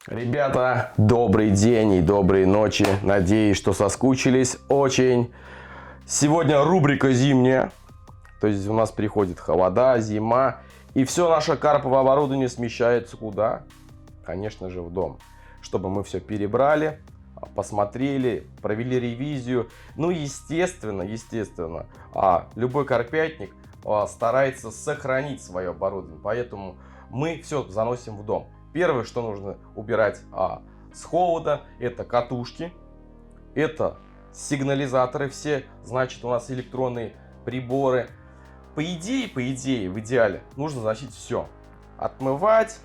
Ребята, добрый день и доброй ночи. Надеюсь, что соскучились очень. Сегодня рубрика зимняя. То есть у нас приходит холода, зима. И все наше карповое оборудование смещается куда? Конечно же, в дом. Чтобы мы все перебрали, посмотрели, провели ревизию. Ну, естественно, любой карпятник старается сохранить свое оборудование. Поэтому мы все заносим в дом. Первое, что нужно убирать с холода, это катушки, это сигнализаторы все, значит, у нас электронные приборы. По идее, в идеале, нужно заносить все. Отмывать,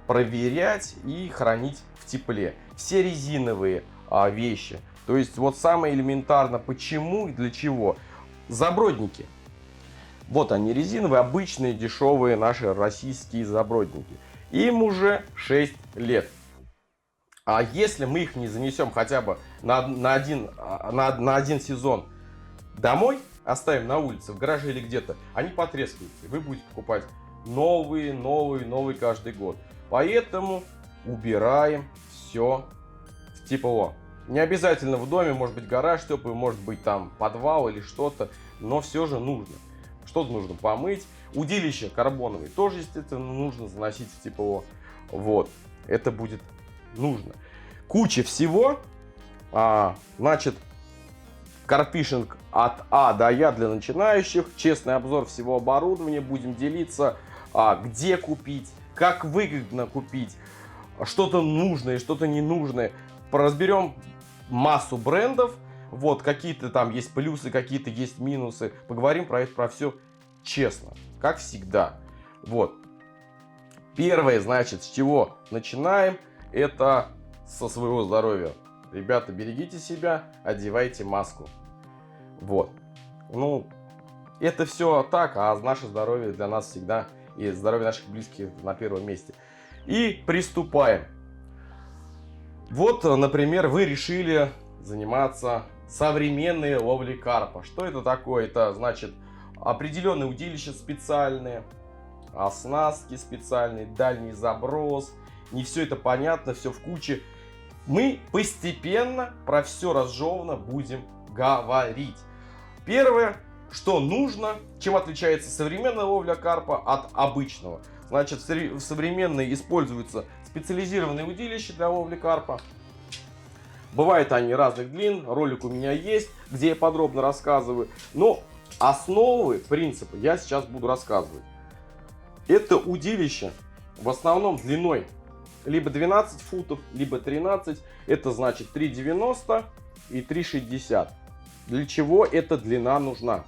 проверять и хранить в тепле. Все резиновые вещи. То есть, вот самое элементарно, почему и для чего. Забродники. Вот они, резиновые, обычные, дешевые наши российские забродники. Им уже 6 лет. А если мы их не занесем хотя бы на один сезон домой, оставим на улице, в гараже или где-то, они потрескаются. И вы будете покупать новые каждый год. Поэтому убираем все в тепло. Не обязательно в доме, может быть гараж теплый, может быть там подвал или что-то, но все же нужно. Что-то нужно помыть. Удилище карбоновые тоже, естественно, нужно заносить в тепло. Вот, это будет нужно. Куча всего. Значит, карпишинг от А до Я для начинающих. Честный обзор всего оборудования. Будем делиться, где купить, как выгодно купить, что-то нужное, что-то ненужное. Разберем массу брендов. Вот, какие-то там есть плюсы, какие-то есть минусы. Поговорим про это, про все честно, как всегда. Вот. Первое, значит, с чего начинаем, это со своего здоровья. Ребята, берегите себя, одевайте маску. Вот. Ну, это все так, а наше здоровье для нас всегда, и здоровье наших близких на первом месте. И приступаем. Вот, например, вы решили заниматься современной ловлей карпа. Что это такое? Это значит определенные удилища специальные, оснастки специальные, дальний заброс. Не все это понятно, все в куче. Мы постепенно про все разжеванно будем говорить. Первое, что нужно, чем отличается современная ловля карпа от обычного. Значит, в современной используются специализированные удилища для ловли карпа. Бывают они разных длин, ролик у меня есть, где я подробно рассказываю. Но основы, принципы я сейчас буду рассказывать. Это удилище в основном длиной либо 12 футов, либо 13. Это значит 3,90 и 3,60. Для чего эта длина нужна?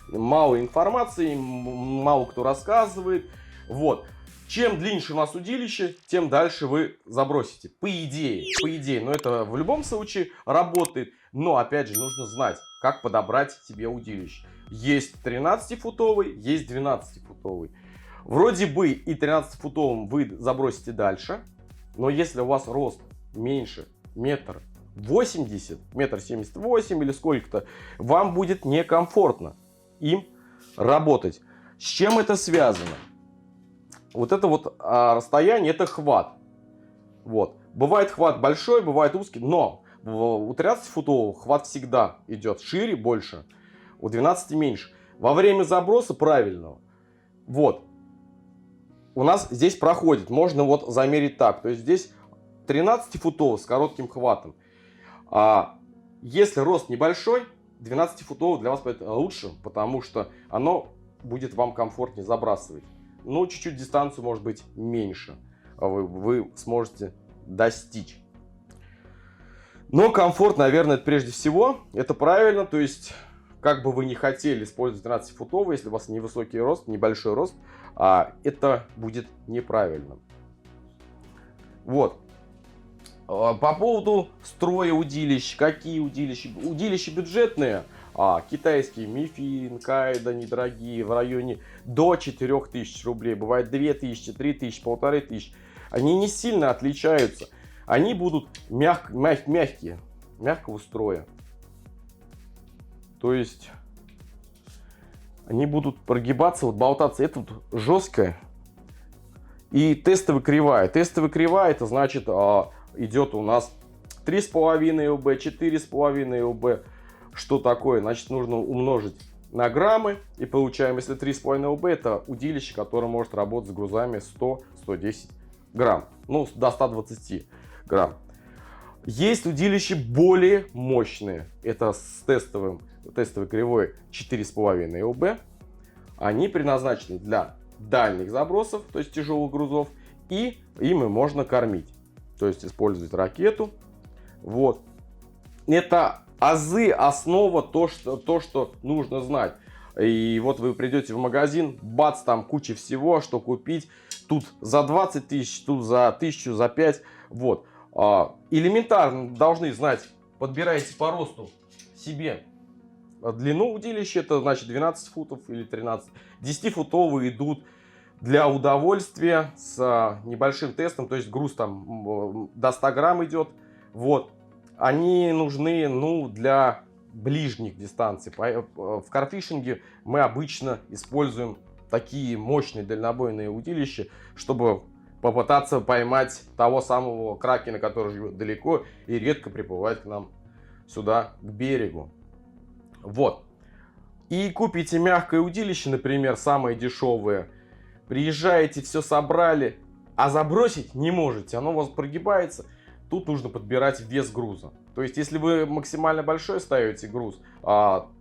Мало информации, мало кто рассказывает. Вот. Чем длиннее у нас удилище, тем дальше вы забросите. По идее, но это в любом случае работает. Но опять же нужно знать, как подобрать себе удилище. Есть 13-футовый, есть 12-футовый. Вроде бы и 13-футовым вы забросите дальше. Но если у вас рост меньше метр 80, метр 78 или сколько-то, вам будет некомфортно им работать. С чем это связано? Вот это вот расстояние, это хват. Вот. Бывает хват большой, бывает узкий, но у 13-футового хват всегда идет шире, больше, у 12 меньше. Во время заброса правильного, вот, у нас здесь проходит, можно вот замерить так, то есть здесь 13-футовый с коротким хватом. Если рост небольшой, 12-футовый для вас будет лучше, потому что оно будет вам комфортнее забрасывать. Ну, чуть-чуть дистанцию может быть меньше, вы сможете достичь. Но комфорт, наверное, это прежде всего, это правильно, то есть, как бы вы ни хотели использовать 12-футовый, если у вас невысокий рост, небольшой рост, это будет неправильно. Вот. По поводу строя удилищ, какие удилища? Удилища бюджетные, китайские Мифин, Кайда, недорогие, в районе до 4000 рублей, бывает 2000, 3000, 1500. Они не сильно отличаются, они будут мягкие, мягкого строя. То есть они будут прогибаться, вот болтаться. Это вот жесткое, И тестовая кривая. Тестовая кривая, это значит, идет у нас 3,5 УБ, 4,5 УБ. Что такое? Значит, нужно умножить на граммы. И получаем, если 3,5 УБ, это удилище, которое может работать с грузами 100-110 грамм. Ну, до 120 грамм. Есть удилища более мощные. Это с тестовой кривой 4,5 УБ. Они предназначены для дальних забросов, то есть тяжелых грузов, и ими можно кормить, то есть использовать ракету. Вот. Это азы, основа, то, что нужно знать. И вот вы придете в магазин, бац, там куча всего, что купить. Тут за 20 тысяч, тут за 1000, за 5. Вот. Элементарно должны знать, подбираете по росту себе длину удилища, это значит 12 футов или 13. 10-футовые идут для удовольствия с небольшим тестом, то есть груз там до 100 грамм идет. Вот. Они нужны, ну, для ближних дистанций. В карфишинге мы обычно используем такие мощные дальнобойные удилища, чтобы попытаться поймать того самого кракена, который живет далеко и редко приплывает к нам сюда, к берегу. Вот. И купите мягкое удилище, например, самое дешевое. Приезжаете, все собрали, а забросить не можете. Оно у вас прогибается. Тут нужно подбирать вес груза. То есть, если вы максимально большой ставите груз,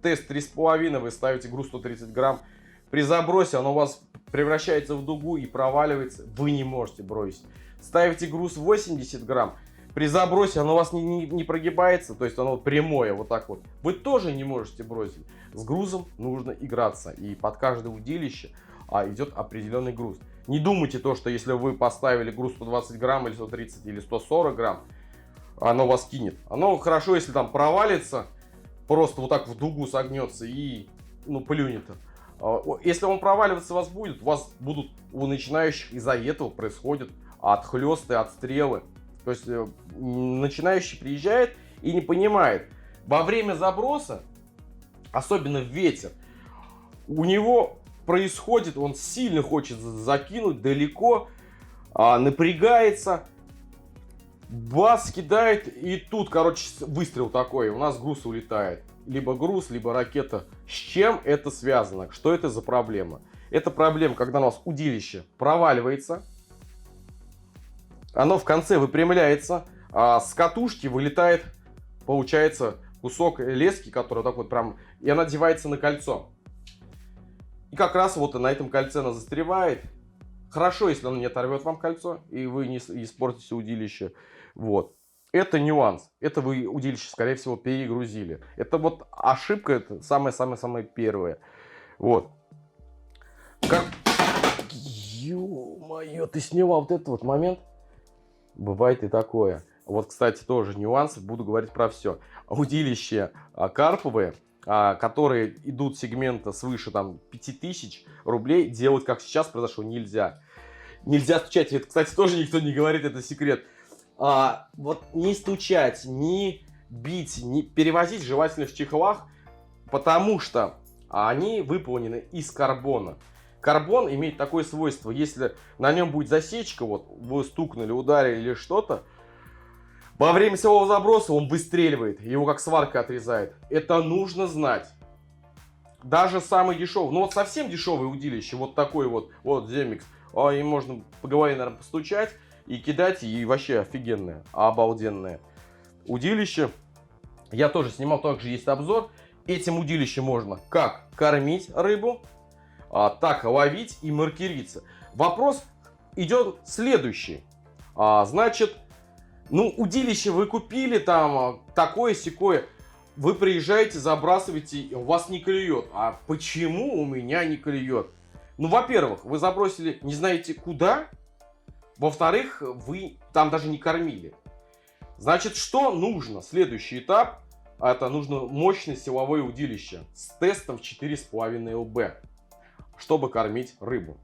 тест 3,5, вы ставите груз 130 грамм, при забросе оно у вас превращается в дугу и проваливается, вы не можете бросить. Ставите груз 80 грамм, при забросе оно у вас не прогибается, то есть оно прямое, вот так вот. Вы тоже не можете бросить. С грузом нужно играться, и под каждое удилище идет определенный груз. Не думайте то, что если вы поставили груз 120 грамм или 130 или 140 грамм, оно вас кинет. Оно хорошо, если там провалится, просто вот так в дугу согнется и плюнет. Если он проваливаться у вас будут у начинающих из-за этого происходят отхлесты, отстрелы. То есть начинающий приезжает и не понимает. Во время заброса, особенно в ветер, у него происходит, он сильно хочет закинуть далеко, напрягается, бас кидает, и тут, короче, выстрел такой, у нас груз улетает. Либо груз, либо ракета. С чем это связано? Что это за проблема? Это проблема, когда у нас удилище проваливается, оно в конце выпрямляется, а с катушки вылетает, получается, кусок лески, который так вот прям, и она одевается на кольцо. И как раз вот на этом кольце она застревает. Хорошо, если она не оторвет вам кольцо, и вы не испортите удилище. Вот. Это нюанс. Это вы удилище, скорее всего, перегрузили. Это вот ошибка, это самое-самое-самое первое. Вот. Как... Ё-моё, ты сняла вот этот вот момент? Бывает и такое. Вот, кстати, тоже нюансы, буду говорить про все. Удилища карповые, которые идут сегмента свыше там 5000 рублей, делать, как сейчас произошло, нельзя. Нельзя стучать. Это, кстати, тоже никто не говорит, это секрет. Вот не стучать, не бить, не перевозить желательно в чехлах, потому что они выполнены из карбона. Карбон имеет такое свойство, если на нем будет засечка, вот вы стукнули, ударили или что-то, во время силового заброса он выстреливает, его как сварка отрезает. Это нужно знать. Даже самый дешевый, ну вот совсем дешевое удилище, вот такой вот Zemix, им можно по голове, наверное, постучать и кидать, и вообще офигенное, обалденное удилище. Я тоже снимал, также есть обзор. Этим удилищем можно как кормить рыбу, так ловить и маркериться. Вопрос идет следующий. Значит, удилище вы купили, там такое-сякое. Вы приезжаете, забрасываете, у вас не клюет. А почему у меня не клюет? Во-первых, вы забросили не знаете куда. Во-вторых, вы там даже не кормили. Значит, что нужно? Следующий этап. Это нужно мощное силовое удилище с тестом 4,5 ЛБ, чтобы кормить рыбу.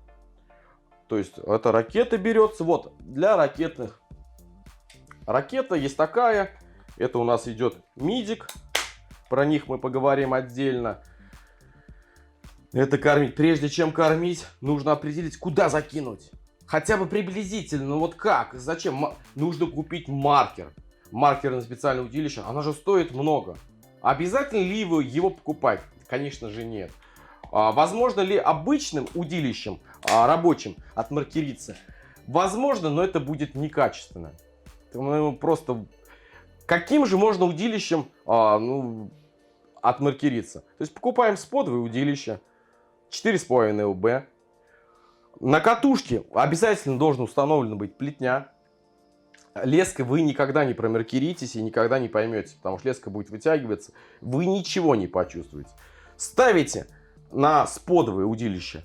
То есть, это ракета берется. Вот, для ракетных. Ракета есть такая. Это у нас идет мидик. Про них мы поговорим отдельно. Это кормить. Прежде чем кормить, нужно определить, куда закинуть. хотя бы приблизительно, ну вот как, зачем? Нужно купить маркер. Маркер на специальное удилище, оно же стоит много. Обязательно ли вы его покупать? Конечно же нет. Возможно ли обычным удилищем рабочим отмаркериться? Возможно, но это будет некачественно. Просто каким же можно удилищем отмаркериться? То есть покупаем сподовое удилище 4,5 ЛБ. На катушке обязательно должен установлен быть плетня. Леской вы никогда не промаркеритесь и никогда не поймете, потому что леска будет вытягиваться, вы ничего не почувствуете. Ставите на сподовое удилище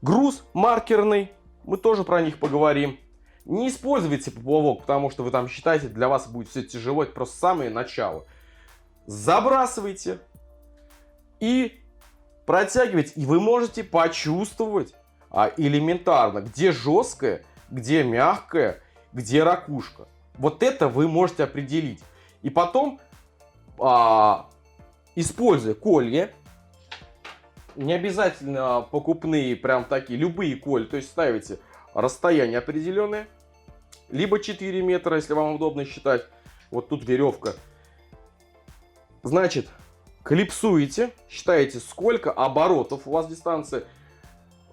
груз маркерный, мы тоже про них поговорим. Не используйте поплавок, потому что вы там считаете, для вас будет все тяжело, это просто самое начало. Забрасывайте и протягивайте, и вы можете почувствовать элементарно, где жесткое, где мягкое, где ракушка. Вот это вы можете определить. И потом, используя колья, не обязательно покупные, прям такие, любые колья, то есть ставите расстояние определенное, либо 4 метра, если вам удобно считать. Вот тут веревка. Значит, клипсуете, считаете, сколько оборотов у вас дистанция.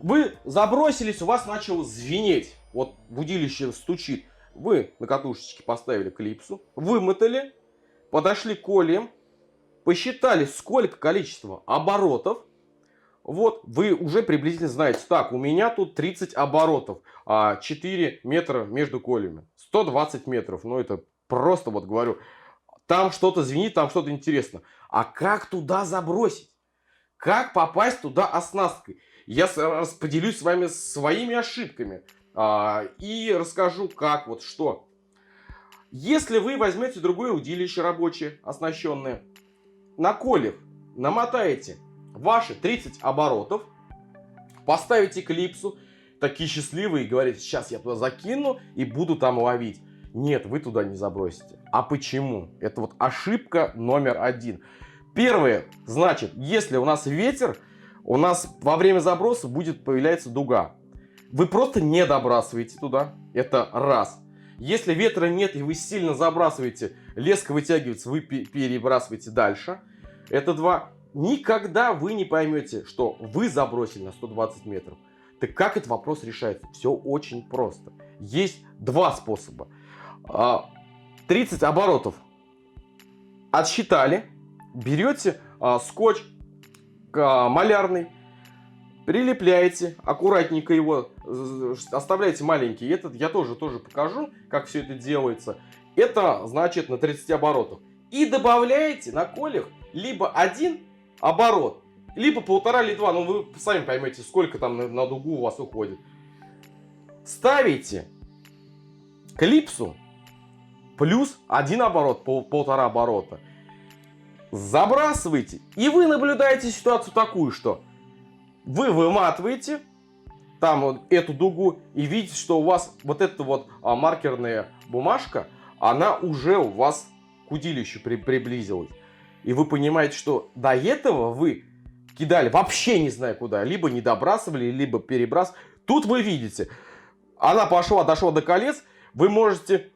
Вы забросились, у вас начало звенеть. Вот в удилище стучит. Вы на катушечке поставили клипсу, вымотали, подошли к колеям, посчитали, сколько количество оборотов. Вот, вы уже приблизительно знаете, так, у меня тут 30 оборотов, 4 метра между колями, 120 метров, ну это просто, вот говорю, там что-то звенит, там что-то интересно. А как туда забросить? Как попасть туда оснасткой? Я поделюсь с вами своими ошибками и расскажу, как, вот что. Если вы возьмете другое удилище рабочее, оснащенное, на колев намотаете ваши 30 оборотов, поставите клипсу, такие счастливые, и говорите, сейчас я туда закину и буду там ловить. Нет, вы туда не забросите. А почему? Это вот ошибка номер 1. Первое, значит, если у нас ветер, у нас во время заброса будет появляться дуга. Вы просто не добрасываете туда. Это раз. Если ветра нет и вы сильно забрасываете, леска вытягивается, вы перебрасываете дальше. Это 2. Никогда вы не поймете, что вы забросили на 120 метров. Так как этот вопрос решается? Все очень просто. Есть 2 способа. 30 оборотов отсчитали. Берете скотч малярный, прилепляете, аккуратненько его оставляете маленький. Этот я тоже покажу, как все это делается. Это значит на 30 оборотах. И добавляете на колях либо 1 оборот, либо 1,5 или 2. Ну вы сами поймете, сколько там на дугу у вас уходит. Ставите клипсу плюс 1 оборот, 1,5 оборота. Забрасываете, и вы наблюдаете ситуацию такую, что вы выматываете там вот эту дугу и видите, что у вас вот эта вот маркерная бумажка, она уже у вас к удилищу приблизилась. И вы понимаете, что до этого вы кидали вообще не знаю куда, либо не добрасывали, либо перебрасывали. Тут вы видите, она дошла до колец, вы можете,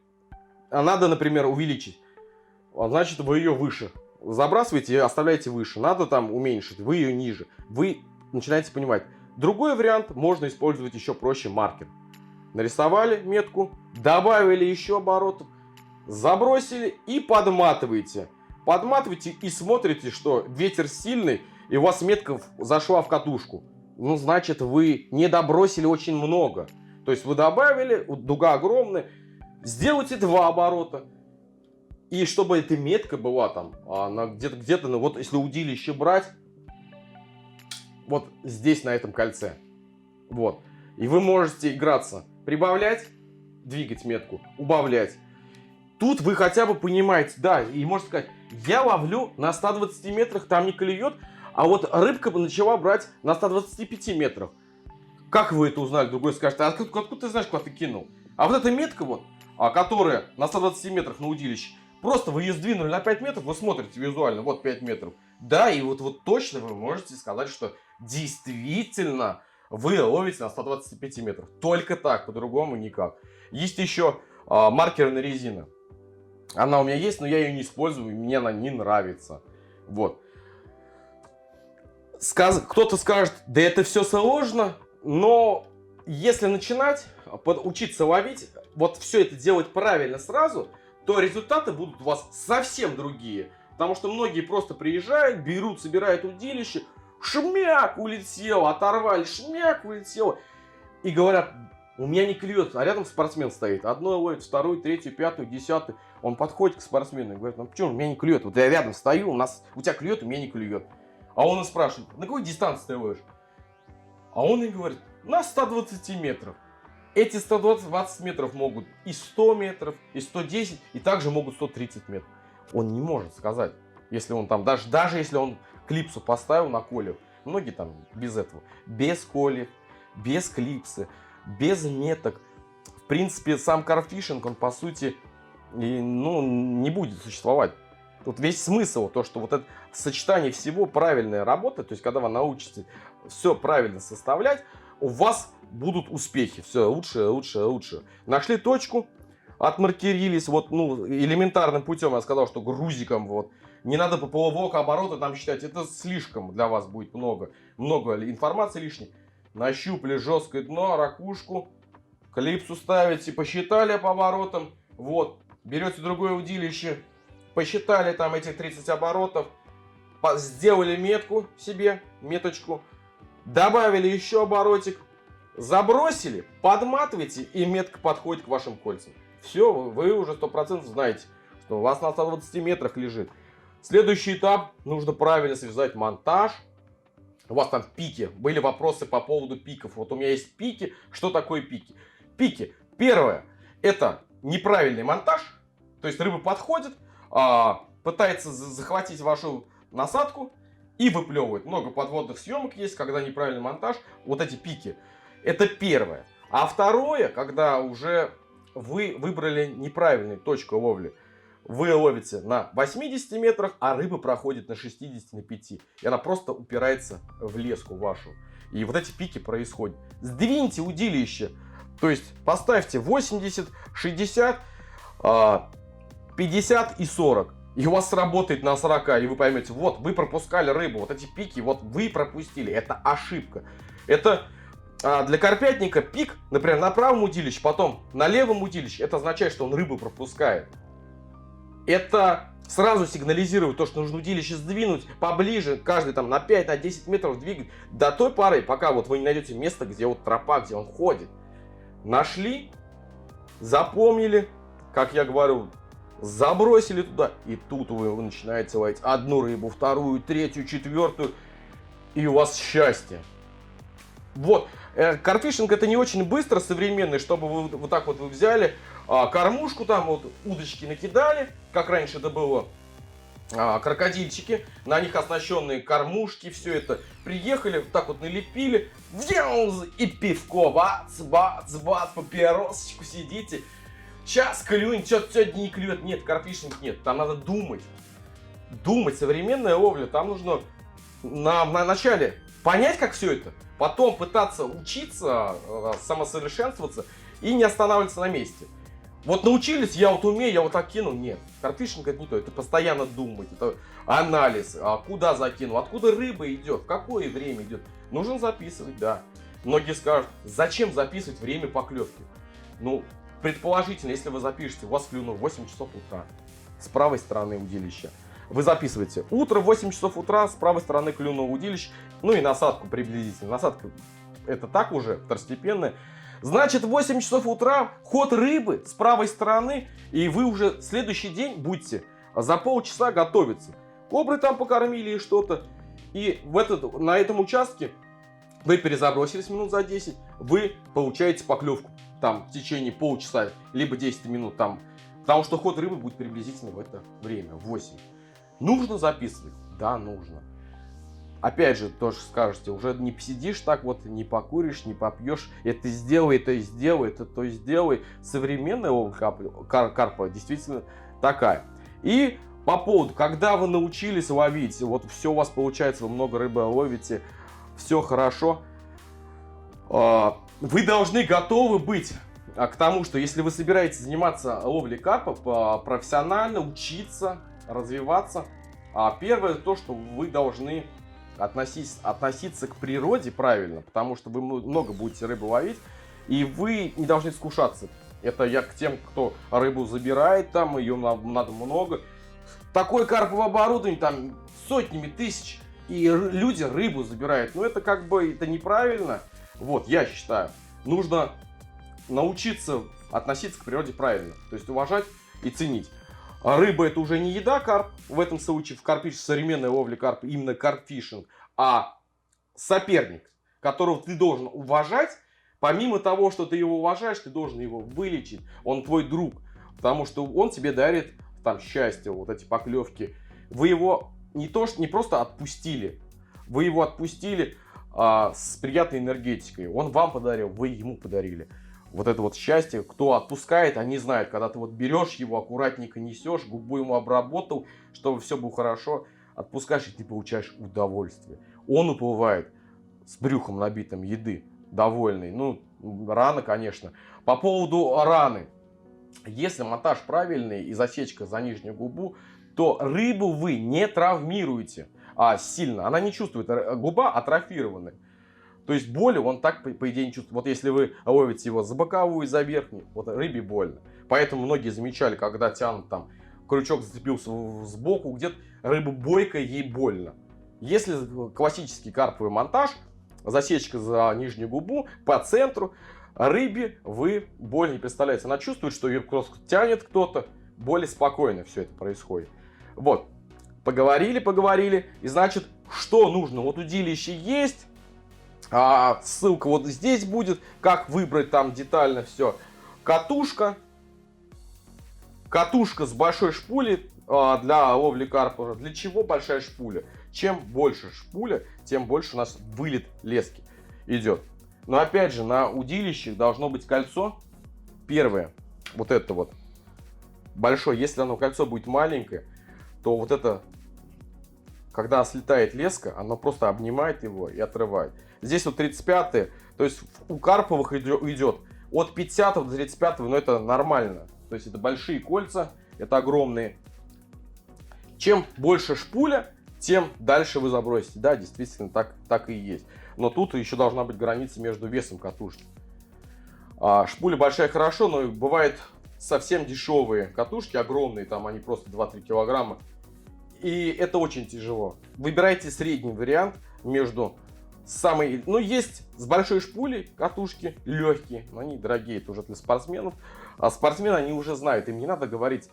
надо, например, увеличить, значит, вы ее выше забрасываете и оставляете выше. Надо там уменьшить, вы ее ниже. Вы начинаете понимать. Другой вариант, можно использовать еще проще маркер. Нарисовали метку, добавили еще оборотов, забросили и подматываете. Подматываете и смотрите, что ветер сильный, и у вас метка зашла в катушку. Ну, значит, вы не добросили очень много. То есть вы добавили, дуга огромная, сделайте 2 оборота. И чтобы эта метка была там, где-то, ну, вот если удилище брать, вот здесь на этом кольце. Вот. И вы можете играться, прибавлять, двигать метку, убавлять. Тут вы хотя бы понимаете, да, и можете сказать, я ловлю на 120 метрах, там не клюет, а вот рыбка начала брать на 125 метрах. Как вы это узнали? Другой скажет, а откуда ты знаешь, куда ты кинул? А вот эта метка вот, которая на 120 метрах на удилище, просто вы ее сдвинули на 5 метров, вы смотрите визуально, вот 5 метров. Да, и вот точно вы можете сказать, что действительно вы ловите на 125 метров. Только так, по-другому никак. Есть еще маркерная резина. Она у меня есть, но я ее не использую, мне она не нравится. Вот. Кто-то скажет, да это все сложно, но если начинать учиться ловить, вот все это делать правильно сразу, то результаты будут у вас совсем другие. Потому что многие просто приезжают, берут, собирают удилище, шмяк улетел, оторвали, шмяк улетел. И говорят, у меня не клюет, а рядом спортсмен стоит. Одной ловит, второй, третий, пятый, десятый. Он подходит к спортсмену и говорит, ну почему у меня не клюет? Вот я рядом стою, у тебя клюет, у меня не клюет. А он и спрашивает, на какой дистанции ты ловишь? А он и говорит, на 120 метров. Эти 120 метров могут и 100 метров, и 110, и также могут 130 метров. Он не может сказать, если он там, даже если он клипсу поставил на коле, многие там без этого, без колев, без клипсы, без меток. В принципе, сам карфишинг, он по сути, не будет существовать. Тут весь смысл, то, что вот это сочетание всего правильная работа, то есть когда вы научитесь все правильно составлять, у вас будут успехи, все лучше, лучше, лучше. Нашли точку, отмаркерились, вот, элементарным путем я сказал, что грузиком, вот, не надо по полового оборота там считать, это слишком для вас будет много информации лишней. Нащупали жесткое дно, ракушку, клипсу ставите, посчитали по оборотам, вот, берете другое удилище, посчитали там эти 30 оборотов, сделали метку себе, меточку, добавили еще оборотик, забросили, подматываете, и метка подходит к вашим кольцам. Все, вы уже 100% знаете, что у вас на 120 метрах лежит. Следующий этап, нужно правильно связать монтаж. У вас там пики, были вопросы по поводу пиков. Вот у меня есть пики. Что такое пики? Пики. Первое, это неправильный монтаж. То есть рыба подходит, пытается захватить вашу насадку и выплевывает. Много подводных съемок есть, когда неправильный монтаж. Вот эти пики. Это первое. А второе, когда уже вы выбрали неправильную точку ловли. Вы ловите на 80 метрах, а рыба проходит на 60, на 5. И она просто упирается в леску вашу. И вот эти пики происходят. Сдвиньте удилище. То есть поставьте 80, 60, 50 и 40. И у вас сработает на 40. И вы поймете, вот вы пропускали рыбу. Вот эти пики, вот вы пропустили. Это ошибка. Это для карпятника пик, например, на правом удилище, потом на левом удилище. Это означает, что он рыбу пропускает. Это сразу сигнализирует то, что нужно удилище сдвинуть поближе, каждый там на 5, на 10 метров двигать до той поры, пока вот вы не найдете место, где вот тропа, где он ходит. Нашли, запомнили, как я говорю, забросили туда, и тут вы начинаете ловить одну рыбу, вторую, третью, четвертую, и у вас счастье. Вот, карфишинг это не очень быстро, современный, чтобы вы вот так вот вы взяли, кормушку там, вот удочки накидали, как раньше это было, крокодильчики, на них оснащенные кормушки, все это, приехали, вот так вот налепили, и пивко, бац, бац, бац, папиросочку сидите, сейчас клюнет, что-то сегодня не клюет, нет, карфишинг нет, там надо думать, современная ловля, там нужно на начале понять, как все это, потом пытаться учиться, самосовершенствоваться и не останавливаться на месте. Вот научились, я вот умею, я вот так кину. Нет, карфишинг это не то, это постоянно думать, это анализ, куда закинул, откуда рыба идет, в какое время идет. Нужно записывать, да. Многие скажут, зачем записывать время поклевки? Ну, предположительно, если вы запишете, у вас клюнуло в 8 часов утра с правой стороны удилища. Вы записываете, утро 8 часов утра, с правой стороны клюнуло удилище, ну и насадку приблизительно. Насадка это так уже второстепенная. Значит, в 8 часов утра ход рыбы с правой стороны, и вы уже следующий день будете за полчаса готовиться. Кобры там покормили и что-то. И на этом участке вы перезабросились минут за 10, вы получаете поклевку там в течение полчаса, либо 10 минут там. Потому что ход рыбы будет приблизительно в это время, в 8. Нужно записывать? Да, нужно. Опять же, тоже скажете, уже не посидишь так вот, не покуришь, не попьешь, это сделай, это сделай, это то сделай. Современная ловля карпа действительно такая. И по поводу, когда вы научились ловить, вот все у вас получается, вы много рыбы ловите, все хорошо. Вы должны готовы быть к тому, что если вы собираетесь заниматься ловлей карпа профессионально, учиться, развиваться, первое то, что вы должны относиться к природе правильно, потому что вы много будете рыбу ловить, и вы не должны искушаться. Это я к тем, кто рыбу забирает, там ее надо много. Такое карповое оборудование, там сотнями тысяч, и люди рыбу забирают. Но это как бы это неправильно. Вот, я считаю, нужно научиться относиться к природе правильно. То есть уважать и ценить. А рыба это уже не еда, карп. В этом случае в карпфишинге, современной ловле карпа, именно карпфишинг, а соперник, которого ты должен уважать. Помимо того, что ты его уважаешь, ты должен его вылечить. Он твой друг. Потому что он тебе дарит там счастье, вот эти поклевки. Вы его не просто отпустили. Вы его отпустили с приятной энергетикой. Он вам подарил, вы ему подарили. Вот это вот счастье. Кто отпускает, они знают. Когда ты вот берешь его, аккуратненько несешь, губу ему обработал, чтобы все было хорошо. Отпускаешь, и ты получаешь удовольствие. Он уплывает с брюхом набитым еды. Довольный. Ну, рано, конечно. По поводу раны. Если монтаж правильный и засечка за нижнюю губу, то рыбу вы не травмируете сильно. Она не чувствует. Губа атрофированная. То есть боли он так, по идее, не чувствует. Вот если вы ловите его за боковую, за верхнюю, вот рыбе больно. Поэтому многие замечали, когда тянут там, крючок зацепился сбоку, где-то рыба бойкая, ей больно. Если классический карповый монтаж, засечка за нижнюю губу, по центру, рыбе вы боль не представляете. Она чувствует, что ее просто тянет кто-то, более спокойно все это происходит. Вот, поговорили, и значит, что нужно? Вот удилище есть, ссылка вот здесь будет, как выбрать там детально все. Катушка с большой шпулей для ловли карпа. Для чего большая шпуля? Чем больше шпуля, тем больше у нас вылет лески идет. Но опять же, на удилищах должно быть кольцо. Первое, вот это вот большое. Если оно кольцо будет маленькое, то вот это, когда слетает леска, оно просто обнимает его и отрывает. Здесь вот 35-е, то есть у карповых идет от 50 до 35, но это нормально. То есть это большие кольца, это огромные. Чем больше шпуля, тем дальше вы забросите. Да, действительно, так и есть. Но тут еще должна быть граница между весом катушки. Шпуля большая хорошо, но бывает совсем дешевые катушки, огромные, там они просто 2-3 килограмма. И это очень тяжело. Выбирайте средний вариант между самой... Ну, есть с большой шпулей катушки легкие, но они дорогие, это уже для спортсменов. А спортсмены, они уже знают, им не надо говорить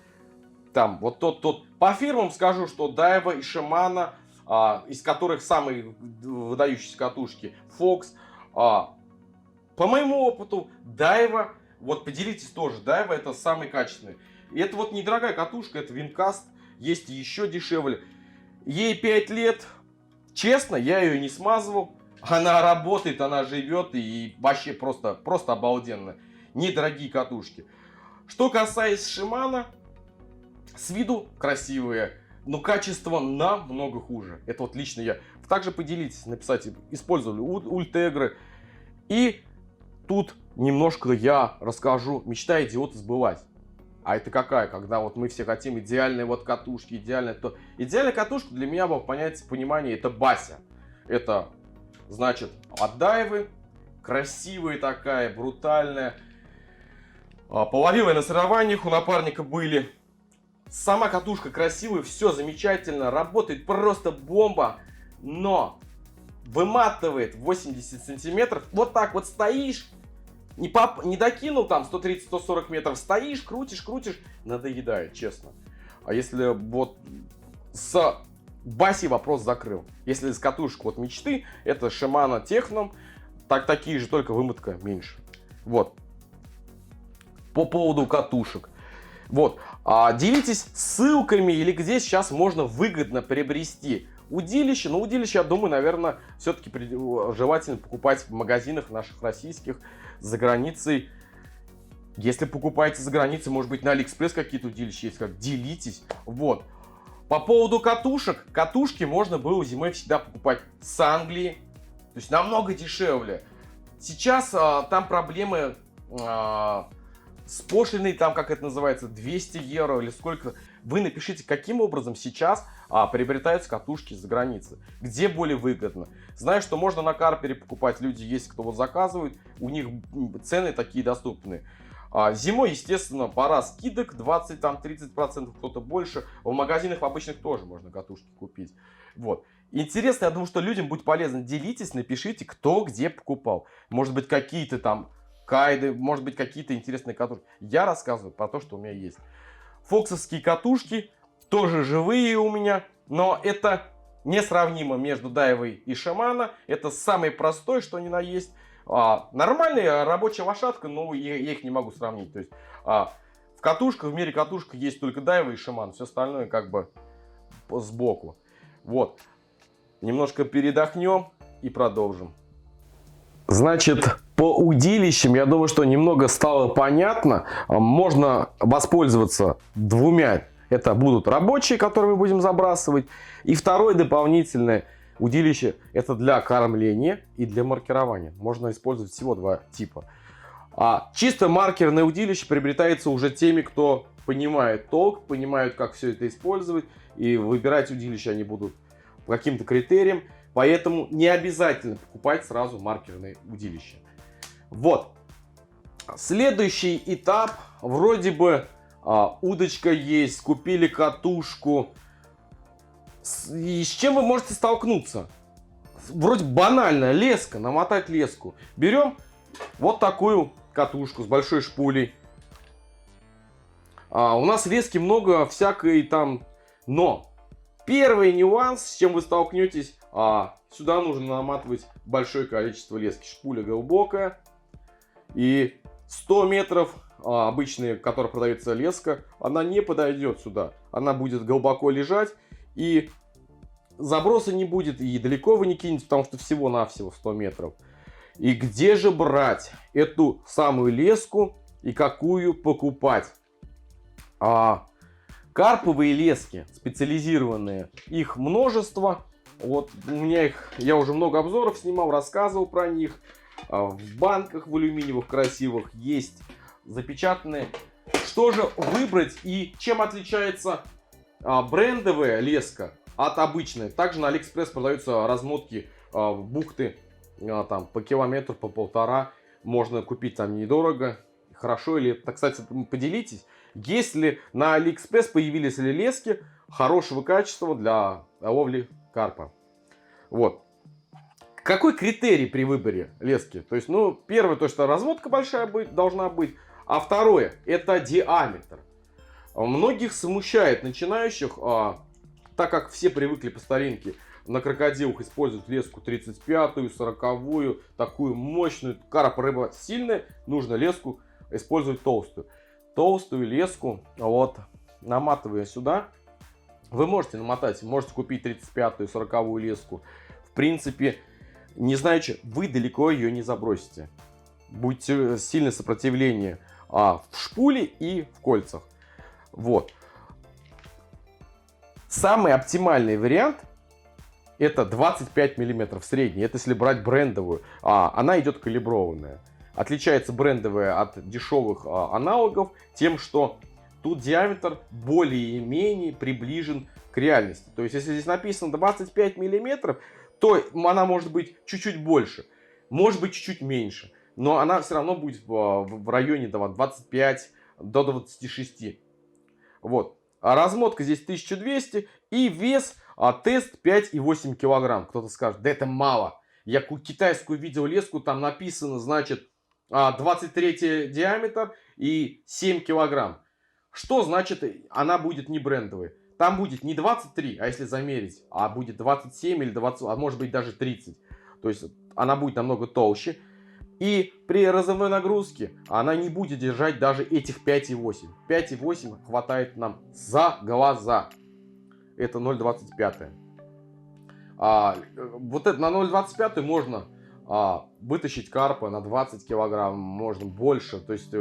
там, вот тот. По фирмам скажу, что Daiwa и Shimano, из которых самые выдающиеся катушки, Fox. По моему опыту, Daiwa, вот поделитесь тоже, Daiwa это самый качественный. И это вот недорогая катушка, это Wingcast, есть еще дешевле. Ей 5 лет, честно, я ее не смазывал. Она работает, она живет и вообще просто обалденно. Недорогие катушки. Что касается Shimano, с виду красивые, но качество намного хуже. Это вот лично я. Также поделитесь, написать, использовали ультегры. И тут немножко я расскажу. Мечта идиота сбылась. А это какая? Когда вот мы все хотим идеальные вот катушки, идеальная то. Идеальная катушка для меня, в понимании, это Бася. Это значит от Дайвы. Красивая такая, брутальная. Половила я на соревнованиях, у напарника были. Сама катушка красивая, все замечательно, работает просто бомба. Но выматывает 80 сантиметров. Вот так вот стоишь. Не докинул там 130-140 метров, стоишь, крутишь, надоедает, честно. А если вот с Баси вопрос закрыл. Если с катушек вот мечты, это Shimano Techno, такие же, только вымотка меньше. Вот. По поводу катушек. Вот. Делитесь ссылками или где сейчас можно выгодно приобрести удилище. Но удилище, я думаю, наверное, все-таки желательно покупать в магазинах наших российских, за границей. Если покупаете за границей, может быть, на Алиэкспресс какие-то удилища есть, как делитесь. Вот. По поводу катушек. Катушки можно было зимой всегда покупать с Англии. То есть намного дешевле. Сейчас там проблемы с пошлиной, там, как это называется, 200 евро или сколько. Вы напишите, каким образом сейчас приобретаются катушки за границей, где более выгодно. Знаю, что можно на Карпере покупать, люди есть, кто вот заказывает, у них цены такие доступные. Зимой, естественно, пора скидок, 20-30%, кто-то больше. В магазинах обычных тоже можно катушки купить. Вот. Интересно, я думаю, что людям будет полезно. Делитесь, напишите, кто где покупал. Может быть, какие-то там кайды, может быть, какие-то интересные катушки. Я рассказываю про то, что у меня есть. Фоксовские катушки тоже живые у меня, но это несравнимо между Дайвой и Шимано. Это самый простой, что ни на есть. Нормальная рабочая лошадка, но я их не могу сравнить. То есть в катушках, в мире катушек есть только Дайва и Шимано. Все остальное как бы сбоку. Вот. Немножко передохнем и продолжим. Значит, по удилищам, я думаю, что немного стало понятно. Можно воспользоваться двумя. Это будут рабочие, которые мы будем забрасывать. И второе дополнительное удилище, это для кормления и для маркирования. Можно использовать всего два типа. Чисто маркерное удилище приобретается уже теми, кто понимает толк, понимают, как все это использовать. И выбирать удилище они будут по каким-то критериям. Поэтому не обязательно покупать сразу маркерное удилище. Вот. Следующий этап. Вроде бы удочка есть, купили катушку. И с чем вы можете столкнуться? Вроде банально, леска, намотать леску. Берем вот такую катушку с большой шпулей. У нас лески много всякой там, но первый нюанс, с чем вы столкнетесь, сюда нужно наматывать большое количество лески. Шпуля глубокая. И 100 метров обычная, которая продается леска, она не подойдет сюда. Она будет глубоко лежать. И заброса не будет. И далеко вы не кинете, потому что всего-навсего 100 метров. И где же брать эту самую леску и какую покупать? Карповые лески специализированные, их множество. Вот у меня их, я уже много обзоров снимал, рассказывал про них. В банках в алюминиевых красивых есть запечатанные. Что же выбрать и чем отличается брендовая леска от обычной? Также на Алиэкспресс продаются размотки бухты там, по километру, по полтора. Можно купить там недорого. Хорошо или... Так, кстати, поделитесь. Если на Алиэкспресс появились ли лески хорошего качества для ловли карпа. Вот. Какой критерий при выборе лески? То есть, ну, первое, то, что разводка большая должна быть. А второе, это диаметр. Многих смущает начинающих, так как все привыкли по старинке на крокодилах использовать леску 35-ю, 40-ю, такую мощную. Карп рыба сильная, нужно леску использовать толстую. Толстую леску, вот, наматывая сюда, вы можете намотать, можете купить 35-ю, 40-ю леску. В принципе, не знаете, вы далеко ее не забросите. Будет сильное сопротивление в шпуле и в кольцах. Вот. Самый оптимальный вариант это 25 мм средний. Это если брать брендовую. Она идет калиброванная. Отличается брендовая от дешевых аналогов тем, что тут диаметр более-менее приближен к реальности. То есть, если здесь написано 25 мм, то она может быть чуть-чуть больше, может быть чуть-чуть меньше. Но она все равно будет в районе 25 до 26. Вот. Размотка здесь 1200 и вес тест 5,8 килограмм. Кто-то скажет, да это мало. Я китайскую видел леску, там написано, значит, 23 диаметр и 7 килограмм. Что значит она будет не брендовой? Там будет не 23, а если замерить, будет 27 или 20, а может быть даже 30. То есть она будет намного толще. И при разрывной нагрузке она не будет держать даже этих 5,8. 5,8 хватает нам за глаза. Это 0,25. Вот это на 0,25 можно вытащить карпа на 20 килограмм, можно больше. То есть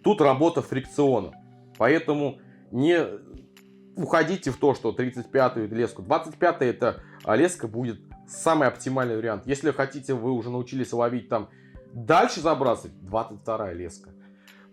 тут работа фрикциона. Поэтому не уходите в то, что 35-ю леску. 25-я это леска будет самый оптимальный вариант. Если хотите, вы уже научились ловить там дальше забрасывать, 22 леска.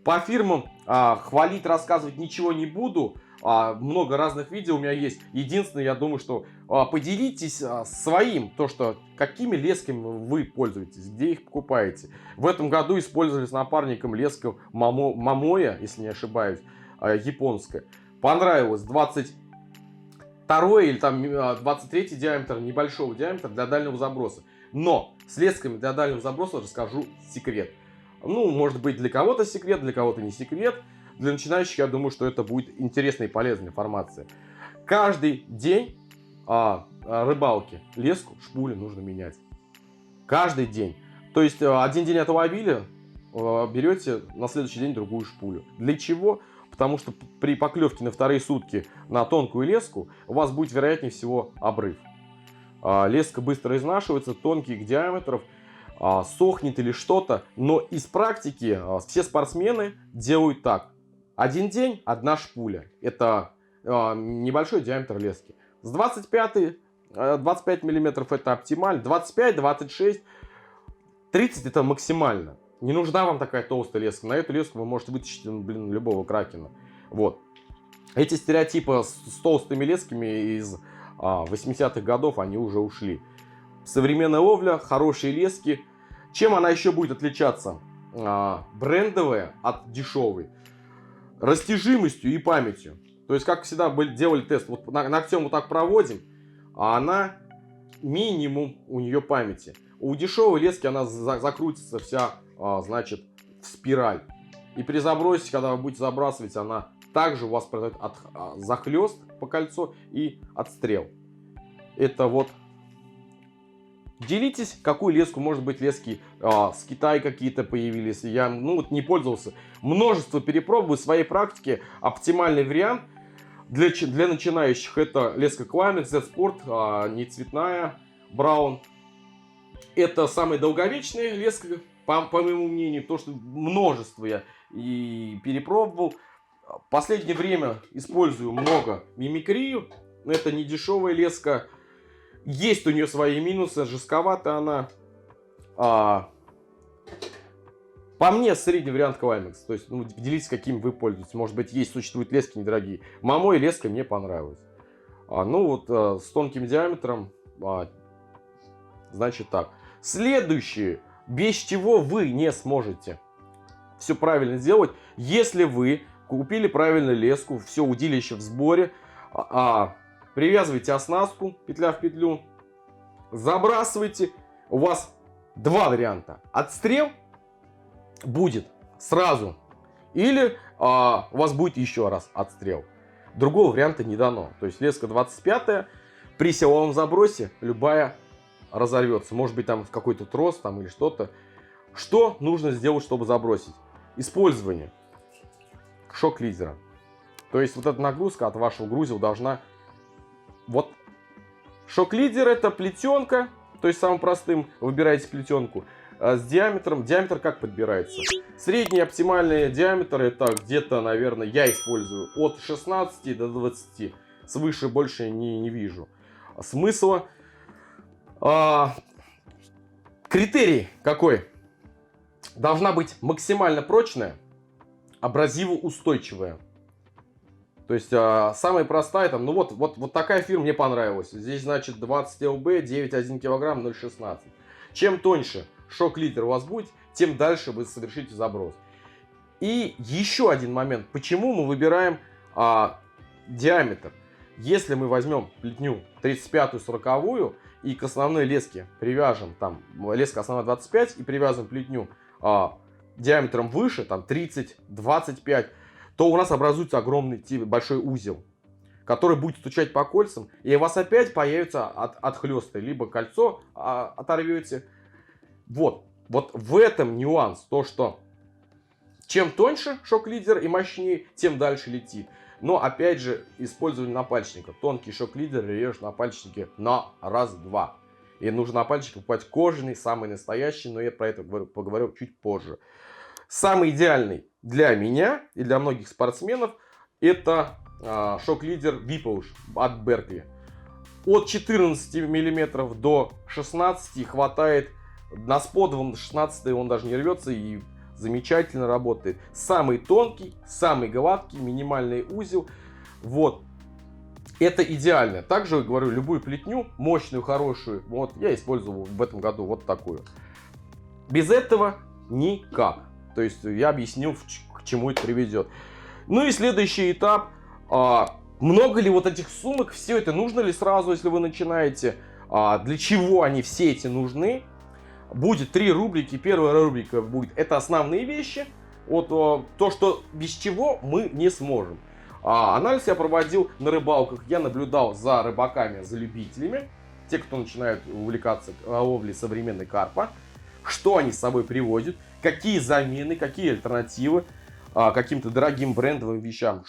По фирмам хвалить, рассказывать ничего не буду. Много разных видео у меня есть. Единственное, я думаю, что поделитесь своим, то, что какими лесками вы пользуетесь, где их покупаете. В этом году использовали с напарником леску Мамоя, если не ошибаюсь, японская. Понравилось 22 или там 23 диаметр, небольшого диаметра для дальнего заброса. Но с лесками для дальнего заброса расскажу секрет. Ну, может быть, для кого-то секрет, для кого-то не секрет. Для начинающих, я думаю, что это будет интересная и полезная информация. Каждый день рыбалки леску, шпули нужно менять. Каждый день. То есть один день отловили, берете на следующий день другую шпулю. Для чего? Потому что при поклевке на вторые сутки на тонкую леску у вас будет, вероятнее всего, обрыв. Леска быстро изнашивается, тонких диаметров, сохнет или что-то. Но из практики все спортсмены делают так. Один день, одна шпуля. Это небольшой диаметр лески. С 25 миллиметров это оптимально. 25, 26, 30 это максимально. Не нужна вам такая толстая леска. На эту леску вы можете вытащить, любого кракена. Вот. Эти стереотипы с толстыми лесками из 80-х годов, они уже ушли. Современная ловля, хорошие лески. Чем она еще будет отличаться? Брендовая от дешевой. Растяжимостью и памятью. То есть, как всегда делали тест. Вот ногтем вот так проводим, а она минимум у нее памяти. У дешевой лески она закрутится вся, значит, в спираль. И при забросе, когда вы будете забрасывать, она также у вас произойдет захлест по кольцу и отстрел. Это вот. Делитесь, какую леску, может быть, лески с Китая какие-то появились. Я не пользовался. Множество перепробую в своей практике. Оптимальный вариант для начинающих это леска Climax Z-Sport, не цветная, Браун. Это самая долговечная леска, по моему мнению, то, что множество я и перепробовал. В последнее время использую много мимикрию. Это не дешевая леска. Есть у нее свои минусы, жестковата она. По мне, средний вариант Climax. То есть, делитесь, каким вы пользуетесь. Может быть, существуют лески недорогие. Мамой леска мне понравилась. С тонким диаметром, значит так. Следующее, без чего вы не сможете все правильно сделать, если вы купили правильную леску, все удилище в сборе, привязывайте оснастку, петля в петлю, забрасывайте. У вас два варианта. Отстрел будет сразу, или у вас будет еще раз отстрел. Другого варианта не дано. То есть леска 25, при силовом забросе любая разорвется. Может быть, там какой-то трос там, или что-то. Что нужно сделать, чтобы забросить? Использование шок-лидера. То есть вот эта нагрузка от вашего грузила должна... Вот шок-лидер это плетенка, то есть самым простым выбираете плетенку с диаметром. Диаметр как подбирается? Средний оптимальный диаметр это где-то, наверное, я использую от 16 до 20. Свыше больше не вижу смысла. Критерий какой? Должна быть максимально прочная, абразивоустойчивая. То есть самая простая, там, вот такая фирма мне понравилась. Здесь, значит, 20 ЛБ, 9,1 кг, 0,16. Чем тоньше шок-лидер у вас будет, тем дальше вы совершите заброс. И еще один момент. Почему мы выбираем диаметр? Если мы возьмем плетню 35-40 и к основной леске привяжем, там, леска основная 25, и привязываем плетню диаметром выше, там, 30-25, то у нас образуется огромный большой узел, который будет стучать по кольцам, и у вас опять появится отхлесты, либо кольцо оторвете. Вот в этом нюанс, то что чем тоньше шок-лидер и мощнее, тем дальше летит. Но опять же, использование напальчника. Тонкий шок-лидер режешь напальчники на раз-два. И нужно напальчик покупать кожаный, самый настоящий, но я про это поговорю чуть позже. Самый идеальный для меня и для многих спортсменов это шок-лидер Vipouch от Berkley. от 14 миллиметров до 16 хватает. На сподовом 16 он даже не рвется и замечательно работает. Самый тонкий, самый гладкий, минимальный узел. Вот. Это идеально. Также, говорю, любую плетню, мощную, хорошую, вот я использовал в этом году вот такую. Без этого никак. То есть я объяснил, к чему это приведет. Ну и следующий этап. Много ли вот этих сумок? Все это нужно ли сразу, если вы начинаете? Для чего они все эти нужны? Будет 3 рубрики. Первая рубрика будет это основные вещи. Вот то, что без чего мы не сможем. Анализ я проводил на рыбалках. Я наблюдал за рыбаками, за любителями. Те, кто начинают увлекаться ловлей современной карпа. Что они с собой привозят. Какие замены, какие альтернативы каким-то дорогим брендовым вещам.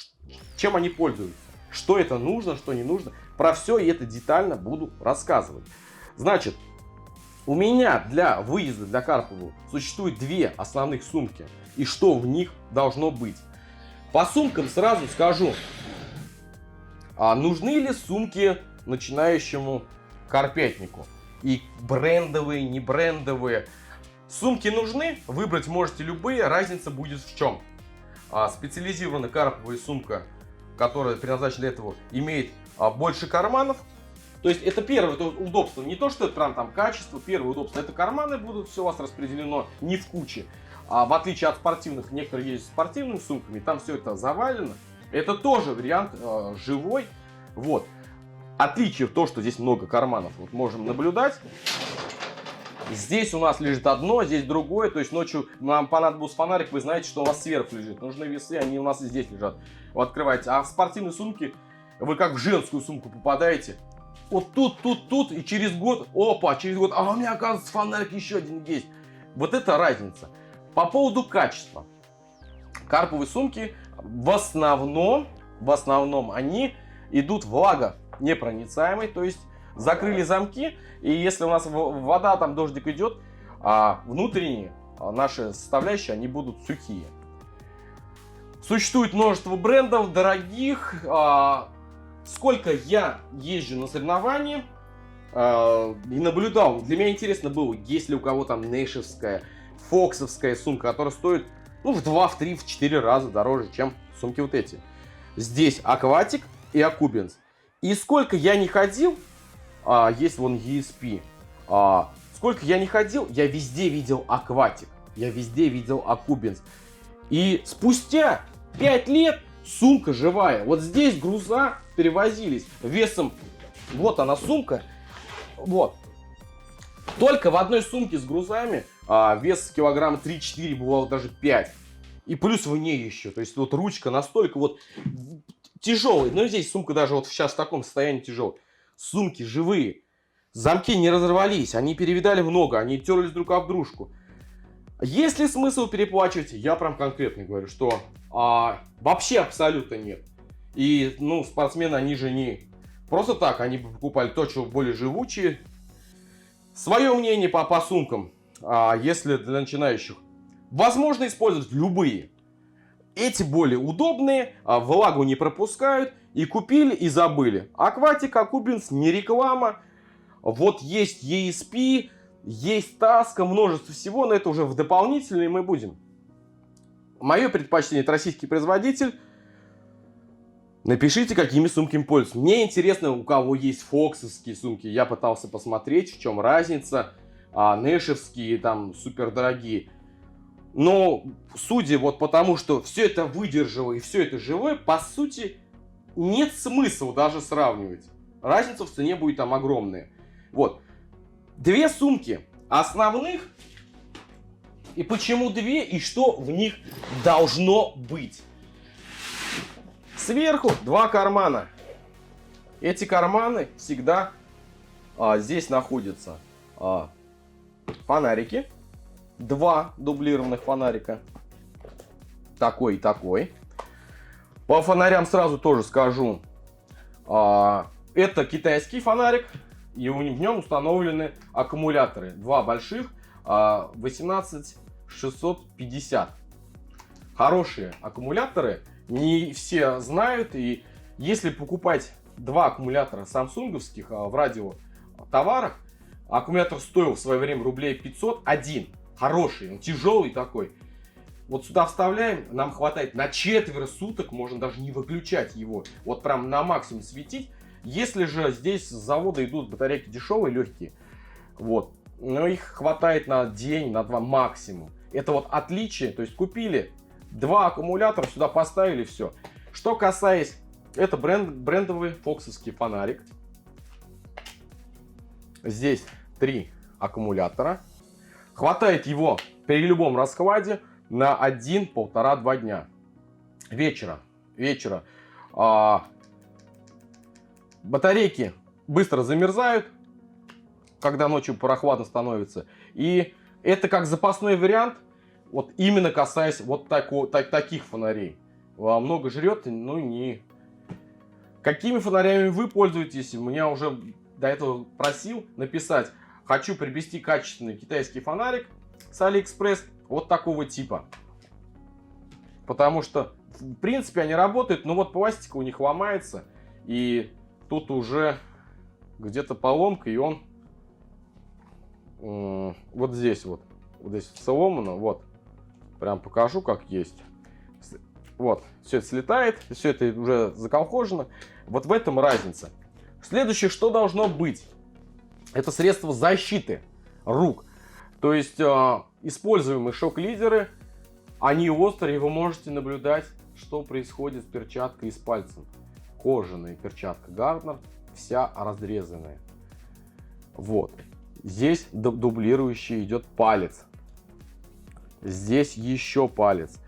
Чем они пользуются. Что это нужно, что не нужно. Про все и это детально буду рассказывать. Значит, у меня для выезда, для карпового существует 2 основных сумки. И что в них должно быть. По сумкам сразу скажу. Нужны ли сумки начинающему карпятнику? И брендовые, не брендовые. Сумки нужны. Выбрать можете любые. Разница будет в чем? Специализированная карповая сумка, которая предназначена для этого, имеет больше карманов. То есть это первое удобство. Не то, что это прям там качество, первое удобство. Это карманы будут, все у вас распределено не в куче. В отличие от спортивных, некоторые ездят с спортивными сумками, там все это завалено. Это тоже вариант живой. Вот. Отличие в том, что здесь много карманов. Вот можем наблюдать. Здесь у нас лежит одно, здесь другое. То есть ночью нам понадобился фонарик, вы знаете, что у вас сверху лежит. Нужны весы, они у нас и здесь лежат. Вы открываете. А в спортивной сумке вы как в женскую сумку попадаете. Вот тут, и через год, опа, через год, у меня, оказывается, фонарик еще один есть. Вот это разница. По поводу качества. Карповые сумки в основном они идут влагонепроницаемые, то есть закрыли замки, и если у нас вода, там дождик идет, внутренние наши составляющие, они будут сухие. Существует множество брендов, дорогих. Сколько я езжу на соревнования и наблюдал, для меня интересно было, есть ли у кого там нейшевская, фоксовская сумка, которая стоит в 2, в 3, в 4 раза дороже, чем сумки вот эти. Здесь Акватик и Акубинс. И сколько я не ходил, есть вон ESP, сколько я не ходил, я везде видел Акватик, я везде видел Акубинс. И спустя 5 лет сумка живая. Вот здесь груза перевозились весом, вот она сумка, вот. Только в одной сумке с грузами вес килограмм 3-4, бывало даже 5. И плюс в ней еще. То есть вот ручка настолько вот тяжелая. Но здесь сумка даже вот сейчас в таком состоянии тяжелая. Сумки живые. Замки не разорвались. Они перевидали много. Они терлись друг об дружку. Есть ли смысл переплачивать? Я прям конкретно говорю, что вообще абсолютно нет. И спортсмены, они же не просто так. Они покупали то, что более живучие. Свое мнение по сумкам, если для начинающих. Возможно использовать любые. Эти более удобные, влагу не пропускают. И купили, и забыли. Акватик, Акубинс, не реклама. Вот есть ESP, есть Таска, множество всего. Но это уже в дополнительные мы будем. Мое предпочтение — это российский производитель. Напишите, какими сумками пользуются. Мне интересно, у кого есть фоксовские сумки. Я пытался посмотреть, в чем разница. Нэшевские, там, супердорогие. Но, судя вот потому, что все это выдержало и все это живое, по сути, нет смысла даже сравнивать. Разница в цене будет там огромная. Вот. 2 сумки основных. И почему 2, и что в них должно быть. Сверху 2 кармана. Эти карманы всегда здесь находятся фонарики. 2 дублированных фонарика. Такой и такой. По фонарям сразу тоже скажу. Это китайский фонарик. И в нем установлены аккумуляторы. 2 больших. 18650. Хорошие аккумуляторы. Не все знают. И если покупать два аккумулятора самсунговских в радиотоварах. Аккумулятор стоил в свое время рублей 500. Один. Хороший, он тяжелый такой. Вот сюда вставляем, нам хватает на четверо суток, можно даже не выключать его. Вот прям на максимум светить. Если же здесь с завода идут батарейки дешевые, легкие, вот, но их хватает на день, на два максимум. Это вот отличие, то есть купили два аккумулятора, сюда поставили, все. Что касается, это брендовый фоксовский фонарик. Здесь 3 аккумулятора. Хватает его при любом раскладе на 1-1,5-2 дня. Вечера. Батарейки быстро замерзают, когда ночью прохладно становится. И это как запасной вариант, вот именно касаясь вот таких фонарей. Много жрет, ну не. Какими фонарями вы пользуетесь? Меня уже до этого просил написать. Хочу приобрести качественный китайский фонарик с Алиэкспресс вот такого типа. Потому что, в принципе, они работают, но вот пластик у них ломается. И тут уже где-то поломка, и он вот здесь сломано. Вот. Прям покажу, как есть. Вот. Все это слетает, все это уже заколхожено. Вот в этом разница. Следующее, что должно быть? Это средство защиты рук. То есть используемые шок-лидеры, они острые, и вы можете наблюдать, что происходит с перчаткой и с пальцем. Кожаная перчатка Gardner, вся разрезанная. Вот. Здесь дублирующий идет палец. Здесь еще палец.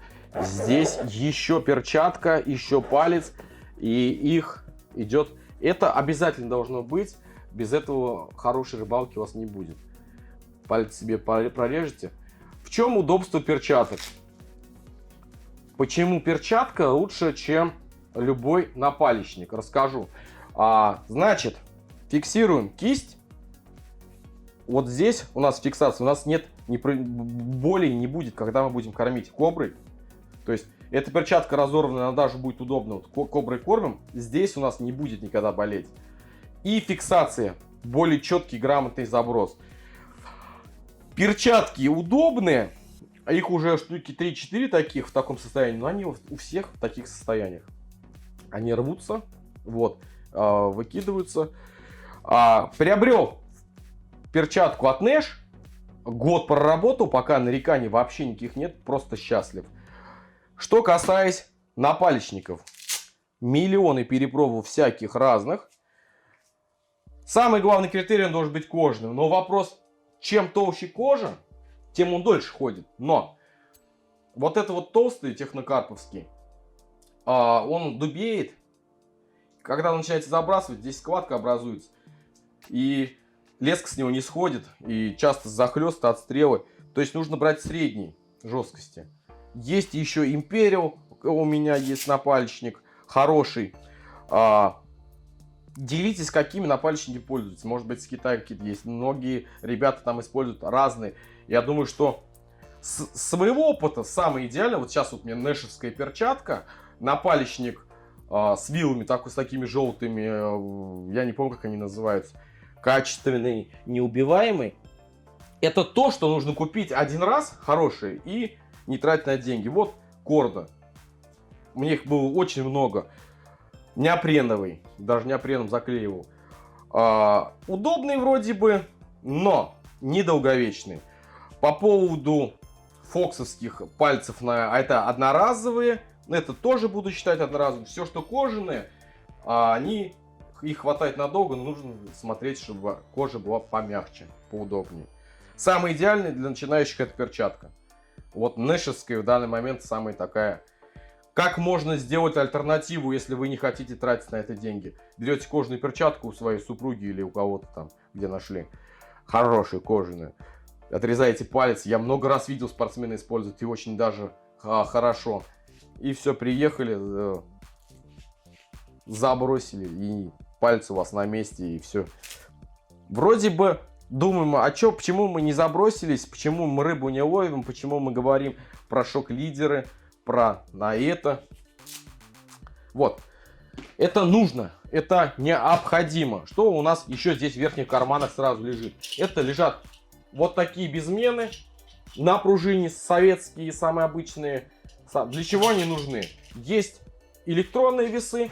Здесь еще перчатка, еще палец. И их идет... Это обязательно должно быть. Без этого хорошей рыбалки у вас не будет. Палец себе прорежете. В чем удобство перчаток? Почему перчатка лучше, чем любой напалечник? Расскажу. Значит, фиксируем кисть. Вот здесь у нас фиксация. У нас нет боли, не будет, когда мы будем кормить коброй. То есть эта перчатка разорванная, она даже будет удобна. Вот коброй кормим. Здесь у нас не будет никогда болеть. И фиксация. Более четкий, грамотный заброс. Перчатки удобные. Их уже штуки 3-4 таких в таком состоянии. Но они у всех в таких состояниях. Они рвутся. Вот. Выкидываются. Приобрел перчатку от Nash. Год проработал. Пока нареканий вообще никаких нет. Просто счастлив. Что касается напалечников. Миллионы перепробовал всяких разных. Самый главный критерий, он должен быть кожаным. Но вопрос, чем толще кожа, тем он дольше ходит. Но вот это вот толстый технокарповский, он дубеет. Когда вы начинаете забрасывать, здесь складка образуется. И леска с него не сходит. И часто захлёст от стрелы. То есть нужно брать средней жесткости. Есть еще Imperial. У меня есть напальчник хороший. Делитесь, какими напальчниками пользуетесь. Может быть, с Китая какие-то есть. Многие ребята там используют разные. Я думаю, что с своего опыта самое идеальное. Вот сейчас вот у меня нэшевская перчатка. Напальчник с вилами, с такими желтыми. Я не помню, как они называются. Качественный, неубиваемый. Это то, что нужно купить один раз, хороший, и не тратить на деньги. Вот Корда. У меня их было очень много. Неопреновый. Даже неопреном заклеивал. Удобный вроде бы, но недолговечный. По поводу фоксовских пальцев, это одноразовые. Это тоже буду считать одноразовым. Все, что кожаные, их хватает надолго, но нужно смотреть, чтобы кожа была помягче, поудобнее. Самое идеальное для начинающих это перчатка. Вот нэшевская в данный момент самая такая. Как можно сделать альтернативу, если вы не хотите тратить на это деньги? Берете кожаную перчатку у своей супруги или у кого-то там, где нашли. Хорошую кожаную. Отрезаете палец. Я много раз видел, спортсмены используют, и очень даже хорошо. И все, приехали, забросили, и пальцы у вас на месте, и все. Вроде бы думаем, почему мы не забросились, почему мы рыбу не ловим, почему мы говорим про шок-лидеры, про на это. Вот. Это нужно, это необходимо. Что у нас еще здесь в верхних карманах сразу лежит? Это лежат вот такие безмены на пружине, советские, самые обычные. Для чего они нужны? Есть электронные весы.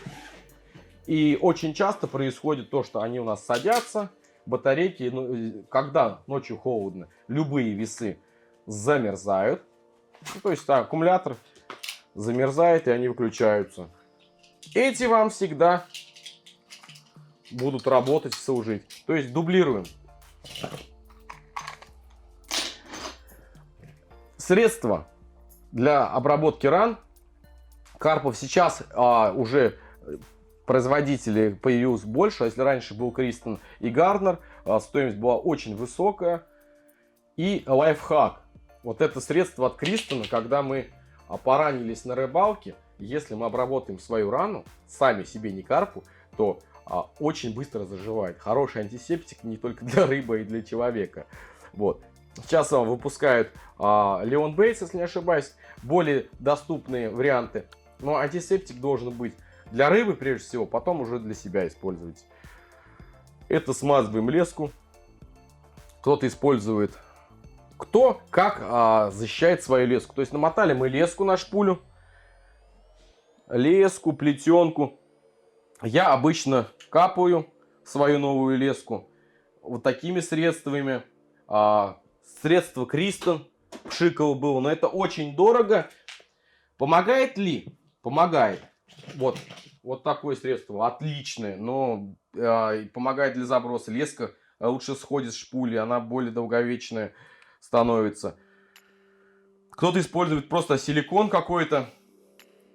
И очень часто происходит то, что они у нас садятся. Батарейки, когда ночью холодно, любые весы замерзают. Ну, то есть аккумулятор замерзает, и они выключаются. Эти вам всегда будут работать, служить. То есть дублируем. Средства для обработки ран карпов сейчас уже производителей появилось больше. Если раньше был Кристен и Гарднер, стоимость была очень высокая. И лайфхак. Вот это средство от Кристена, когда мы поранились на рыбалке, если мы обработаем свою рану, сами себе, не карпу, то очень быстро заживает. Хороший антисептик не только для рыбы, и для человека. Вот. Сейчас выпускают Leon Baits, если не ошибаюсь, более доступные варианты. Но антисептик должен быть для рыбы прежде всего, потом уже для себя использовать. Это смазываем леску. Кто-то использует, кто как защищает свою леску. То есть намотали мы леску на шпулю, леску, плетенку. Я обычно капаю свою новую леску вот такими средствами. Средство Кристен пшикал было, но это очень дорого. Помогает ли? Помогает. Вот такое средство отличное, но помогает для заброса. Леска лучше сходит с шпули, она более долговечная становится. Кто-то использует просто силикон какой-то.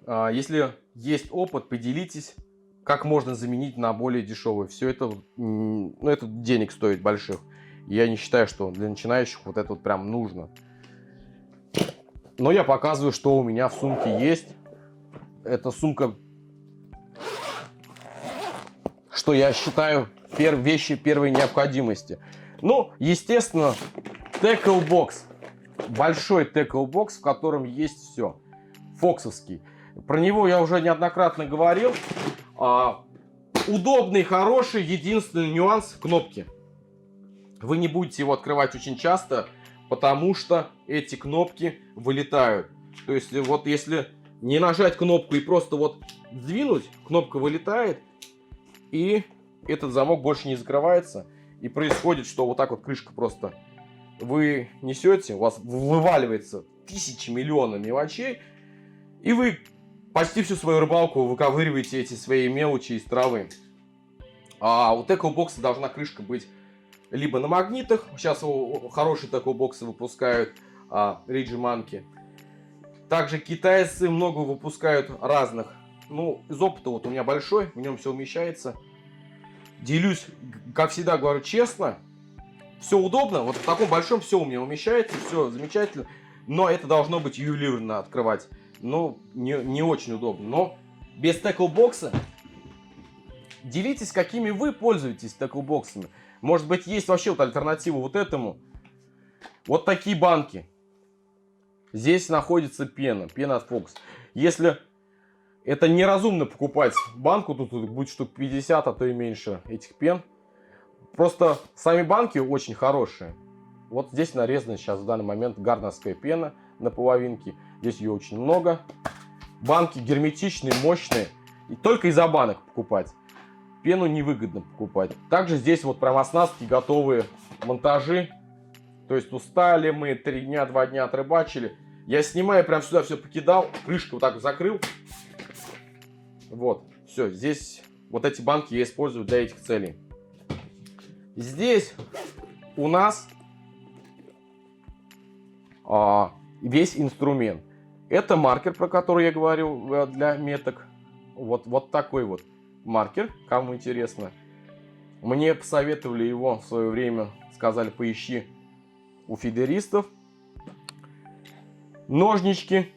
Если есть опыт, поделитесь, как можно заменить на более дешевый. Все это, это денег стоит больших. Я не считаю, что для начинающих вот это вот прям нужно. Но я показываю, что у меня в сумке есть. Это сумка, что я считаю вещи первой необходимости. Ну, естественно, tackle-бокс. Большой tackle-бокс, в котором есть все. Фоксовский. Про него я уже неоднократно говорил. Удобный, хороший, единственный нюанс — кнопки. Вы не будете его открывать очень часто, потому что эти кнопки вылетают. То есть вот если не нажать кнопку и просто вот сдвинуть, кнопка вылетает, и этот замок больше не закрывается. И происходит, что вот так вот крышка просто вы несете, у вас вываливается тысячи, миллионы мелочей, и вы почти всю свою рыбалку выковыриваете эти свои мелочи из травы. А у tackle-бокса должна крышка быть либо на магнитах. Сейчас хорошие tackle-боксы выпускают Ridge Monkey. Также китайцы много выпускают разных. Ну, из опыта вот у меня большой, в нем все умещается. Делюсь, как всегда говорю честно. Все удобно, вот в таком большом все у меня умещается, все замечательно. Но это должно быть ювелирно открывать. Ну, не очень удобно. Но без tackle-бокса делитесь, какими вы пользуетесь tackle-боксами. Может быть, есть вообще вот альтернатива вот этому. Вот такие банки. Здесь находится пена от Fox. Если это неразумно покупать банку, тут будет штук 50, а то и меньше этих пен. Просто сами банки очень хорошие. Вот здесь нарезана сейчас в данный момент гарднерская пена на половинке. Здесь ее очень много. Банки герметичные, мощные. И только из-за банок покупать. Пену невыгодно покупать. Также здесь вот прям оснастки, готовые монтажи. То есть устали мы, 3 дня, 2 дня отрыбачили. Я снимаю, прям сюда все покидал. Крышку вот так закрыл. Вот, все, здесь вот эти банки я использую для этих целей. Здесь у нас весь инструмент. Это маркер, про который я говорил для меток. Вот такой вот маркер, кому интересно. Мне посоветовали его в свое время, сказали, поищи у фидеристов. Ножнички.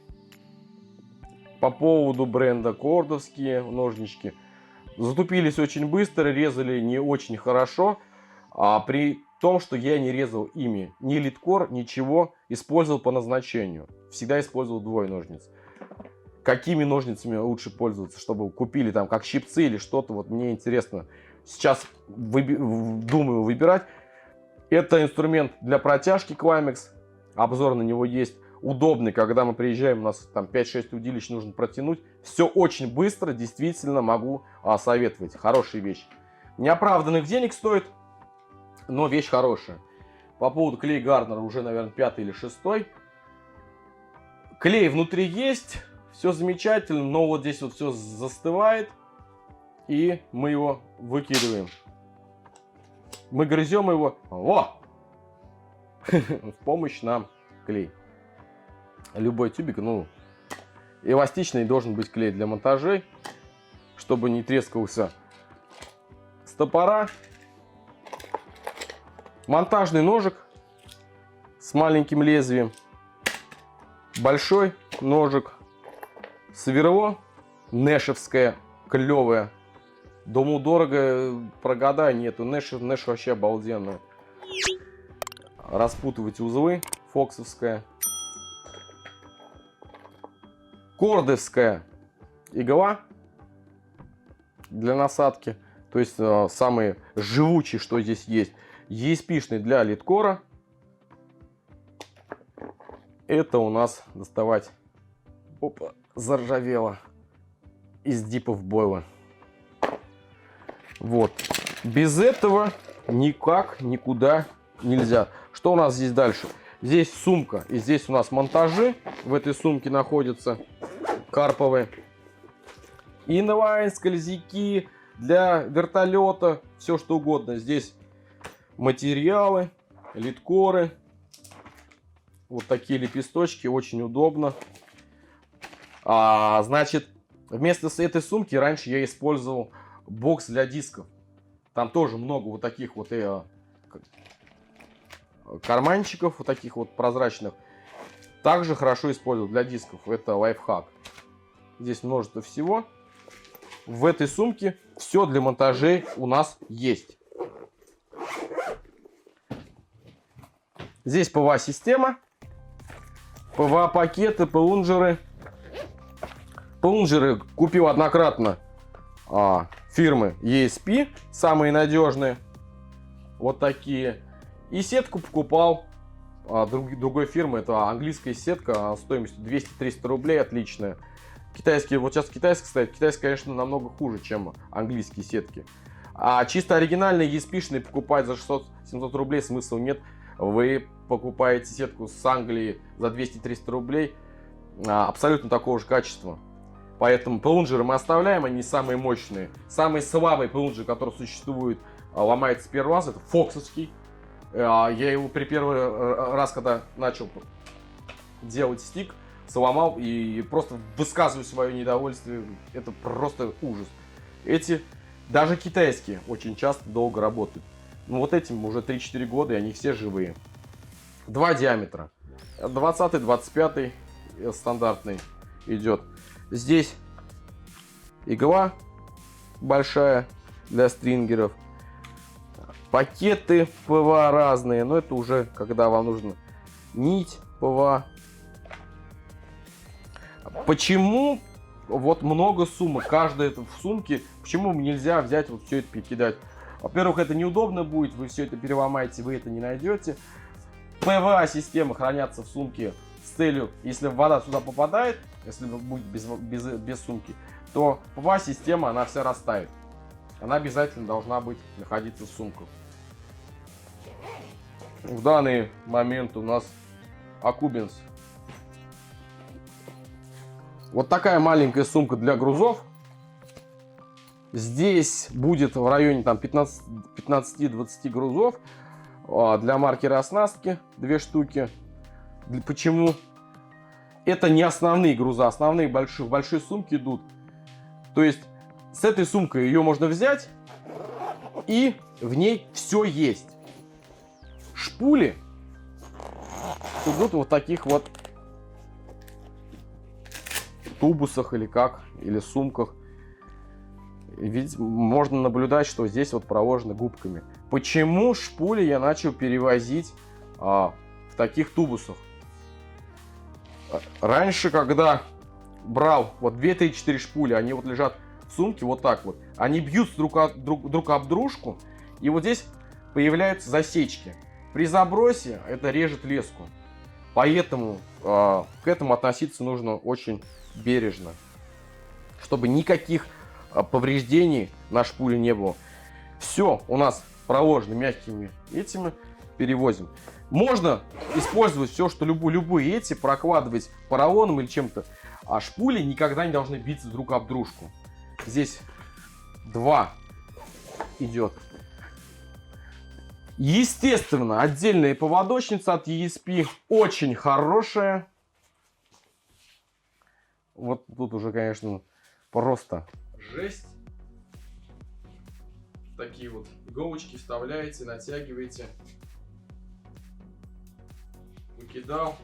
По поводу бренда кордовские ножнички. Затупились очень быстро, резали не очень хорошо. При том, что я не резал ими ни литкор, ничего. Использовал по назначению. Всегда использовал двое ножниц. какими ножницами лучше пользоваться, чтобы купили там как щипцы или что-то. Вот мне интересно сейчас думаю выбирать. Это инструмент для протяжки Climax. Обзор на него есть. Удобный, когда мы приезжаем, у нас там 5-6 удилищ нужно протянуть. Все очень быстро, действительно могу советовать. Хорошая вещь. Неоправданных денег стоит, но вещь хорошая. По поводу клей Гарнера уже, наверное, 5-й или 6-й. Клей внутри есть, все замечательно, но вот здесь вот все застывает. И мы его выкидываем. Мы грызем его. Во! В помощь нам клей. Любой тюбик, ну, эластичный должен быть клей для монтажей, чтобы не трескался с топора. Монтажный ножик с маленьким лезвием. Большой ножик. Сверло нэшевское, клевое. Думаю, дорого, прогадай, нету. Нэш вообще обалденная. Распутывать узлы. Фоксовская. Кордовская игла для насадки. То есть самые живучие, что здесь есть. ESP-шный для литкора. Это у нас доставать. Опа, заржавело. Из дипов бойла. Вот. Без этого никак, никуда нельзя. Что у нас здесь дальше? Здесь сумка. И здесь у нас монтажи. В этой сумке находятся карповые. Инлайн, скользяки для вертолета. Все что угодно. Здесь материалы, литкоры. Вот такие лепесточки. Очень удобно. Значит, вместо этой сумки раньше я использовал бокс для дисков. Там тоже много вот таких вот карманчиков, вот таких вот прозрачных. Также хорошо использовать для дисков. Это лайфхак. Здесь множество всего. В этой сумке все для монтажей у нас есть. Здесь ПВА-система. ПВА-пакеты, плунжеры. Плунжеры купил однократно фирмы ESP. Самые надежные. Вот такие. И сетку покупал другой фирмы. Это английская сетка стоимостью 200-300 рублей. Отличная. Китайские, вот сейчас китайская стоит. Китайская, конечно, намного хуже, чем английские сетки. А чисто оригинальные ESP-шные покупать за 600-700 рублей смысла нет. Вы покупаете сетку с Англии за 200-300 рублей. Абсолютно такого же качества. Поэтому плунжеры мы оставляем, они самые мощные. Самый слабый плунжер, который существует, ломается с первого раза, это фоксовский. Я его при первый раз, когда начал делать стик, сломал и просто высказываю свое недовольствие. Это просто ужас. Эти, даже китайские, очень часто долго работают. Ну вот этим уже 3-4 года, и они все живые. Два диаметра. 20-й, 25-й стандартный идет. Здесь игла большая для стрингеров. Пакеты ПВА разные, но это уже когда вам нужно нить ПВА. Почему вот много сумок, каждая это в сумке, почему нельзя взять вот все это перекидать? Во-первых, это неудобно будет, вы все это переломаете, вы это не найдете. ПВА-системы хранятся в сумке с целью, если вода сюда попадает, если будет без сумки, то ПВА-система, она вся растает. Она обязательно должна быть находиться в сумках. В данный момент у нас Акубинс. Вот такая маленькая сумка для грузов. Здесь будет в районе 15-20 грузов. Для маркера оснастки 2 штуки. Почему? Это не основные груза. Основные в большой сумке идут. То есть с этой сумкой ее можно взять. И в ней все есть. Шпули идут вот таких вот тубусах или как, или сумках. Ведь можно наблюдать, что здесь вот проложено губками. Почему шпули я начал перевозить в таких тубусах? Раньше, когда брал вот 2, 3, 4 шпули, они вот лежат в сумке вот так вот. Они бьются друг об дружку, и вот здесь появляются засечки. При забросе это режет леску. Поэтому к этому относиться нужно очень бережно, чтобы никаких повреждений на шпуле не было. Все у нас проложено мягкими этими, перевозим. Можно использовать все, что любые эти, прокладывать поролоном или чем-то, а шпули никогда не должны биться друг об дружку. Здесь 2 идет. Естественно, отдельная поводочница от ESP очень хорошая. Вот тут уже, конечно, просто жесть. Такие вот иголочки вставляете, натягиваете. Выкидал.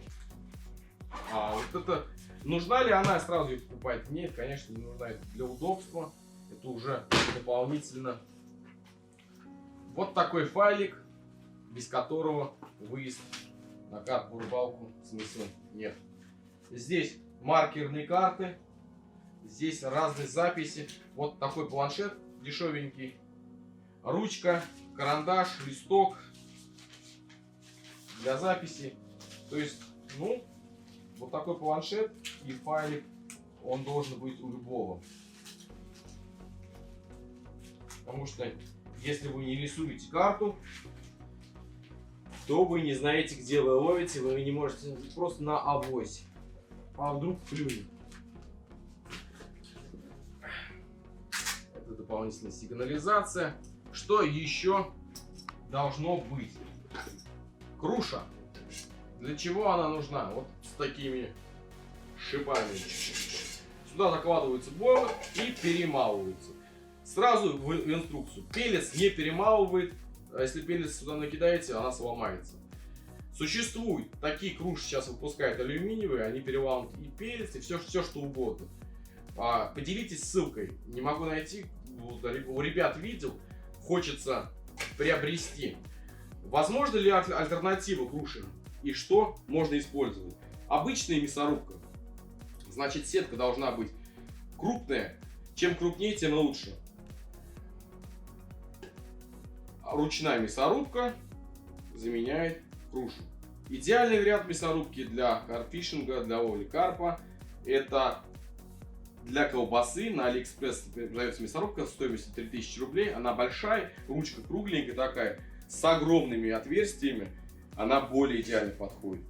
А вот это... Нужна ли она? Сразу ее покупать? Нет, конечно, не нужна. Это для удобства. Это уже дополнительно. Вот такой файлик, без которого выезд на карту рыбалку смысла нет. Здесь маркерные карты. Здесь разные записи. Вот такой планшет дешевенький. Ручка, карандаш, листок для записи. То есть, ну, вот такой планшет и файлик, он должен быть у любого. Потому что, если вы не рисуете карту, то вы не знаете, где вы ловите, вы не можете просто на авось. А вдруг клюнет. Это дополнительная сигнализация. Что еще должно быть? Круша. Для чего она нужна? Вот с такими шипами. Сюда закладывается бойлер и перемалывается. Сразу в инструкцию. Пелец не перемалывает. А если пелец сюда накидаете, она сломается. Существуют такие кружи, сейчас выпускают алюминиевые, они переламывают и пелец, и все что угодно. Поделитесь ссылкой. Не могу найти. У ребят видел. Хочется приобрести. Возможно ли альтернатива круши? И что можно использовать? Обычная мясорубка. Значит, сетка должна быть крупная. Чем крупнее, тем лучше. Ручная мясорубка заменяет крушу. Идеальный вариант мясорубки для карпфишинга, для ловли карпа, это для колбасы. На Алиэкспресс продается мясорубка стоимостью 3000 рублей. Она большая, ручка кругленькая такая, с огромными отверстиями. Она более идеально подходит.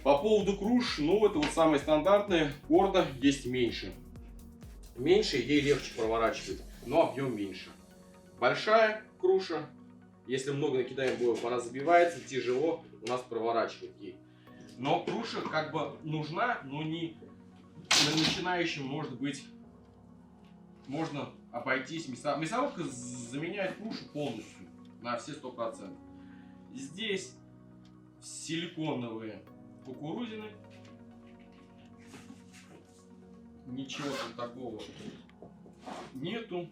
По поводу круж, ну это вот самое стандартное. Корда есть меньше. Меньше, ей легче проворачивать, но объем меньше. Большая круша, если много накидаем боев, она забивается, тяжело у нас проворачивать ей. Но круша как бы нужна, но не на начинающем, может быть, можно обойтись. Мясорубка заменяет крушу полностью, на все 100%. Здесь силиконовые кукурузины. Ничего тут такого нету.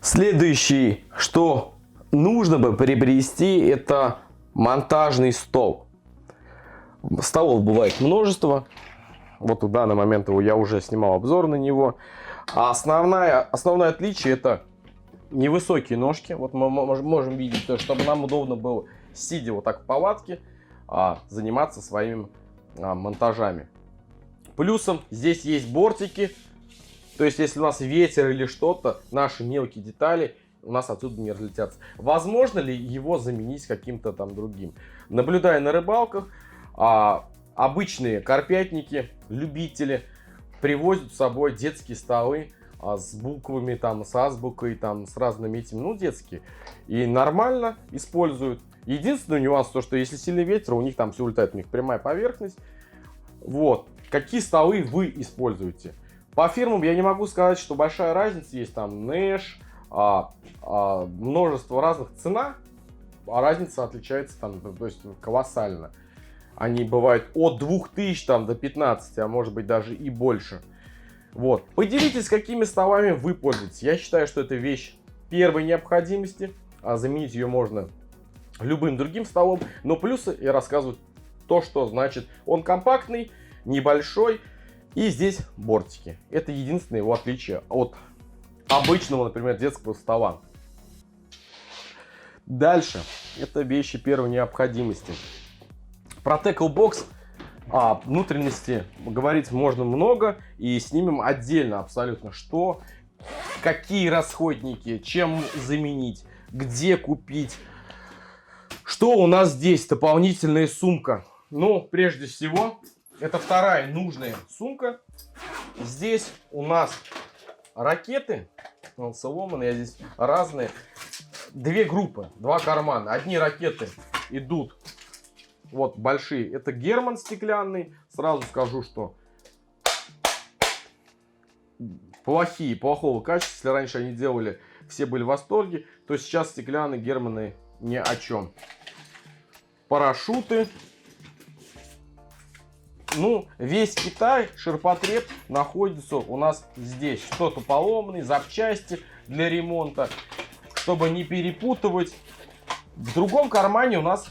Следующий, что нужно бы приобрести, это монтажный стол. Столов бывает множество. Вот в данный момент я уже снимал обзор на него. А основное отличие это невысокие ножки. Вот мы можем видеть, чтобы нам удобно было, сидя вот так в палатке, заниматься своими монтажами. Плюсом здесь есть бортики. То есть, если у нас ветер или что-то, наши мелкие детали у нас отсюда не разлетятся. Возможно ли его заменить каким-то там другим? Наблюдая на рыбалках, обычные карпятники, любители привозят с собой детские столы с буквами, там, с азбукой, там, с разными этими, ну, детские. И нормально используют. Единственный нюанс, то, что если сильный ветер, у них там все улетает, у них прямая поверхность. Вот. Какие столы вы используете? По фирмам я не могу сказать, что большая разница. Есть там Nash, множество разных цена, а разница отличается там, то есть колоссально. Они бывают от 2000 там, до 15, а может быть даже и больше. Вот. Поделитесь, какими столами вы пользуетесь. Я считаю, что это вещь первой необходимости. Заменить ее можно любым другим столом. Но плюсы я рассказываю то, что значит он компактный, небольшой. И здесь бортики. Это единственное его отличие от обычного, например, детского стола. Дальше. Это вещи первой необходимости. Про Tackle Box внутренности говорить можно много. И снимем отдельно абсолютно, что, какие расходники, чем заменить, где купить. Что у нас здесь? Дополнительная сумка. Ну, прежде всего, это вторая нужная сумка. Здесь у нас ракеты. Вот, сломанные, здесь разные. Две группы, два кармана. Одни ракеты идут, вот большие. Это Герман стеклянный. Сразу скажу, что плохого качества. Если раньше они делали, все были в восторге, то сейчас стеклянные Германы ни о чем. Парашюты. Ну, весь Китай, ширпотреб находится у нас здесь. Что-то поломанное, запчасти для ремонта, чтобы не перепутывать. В другом кармане у нас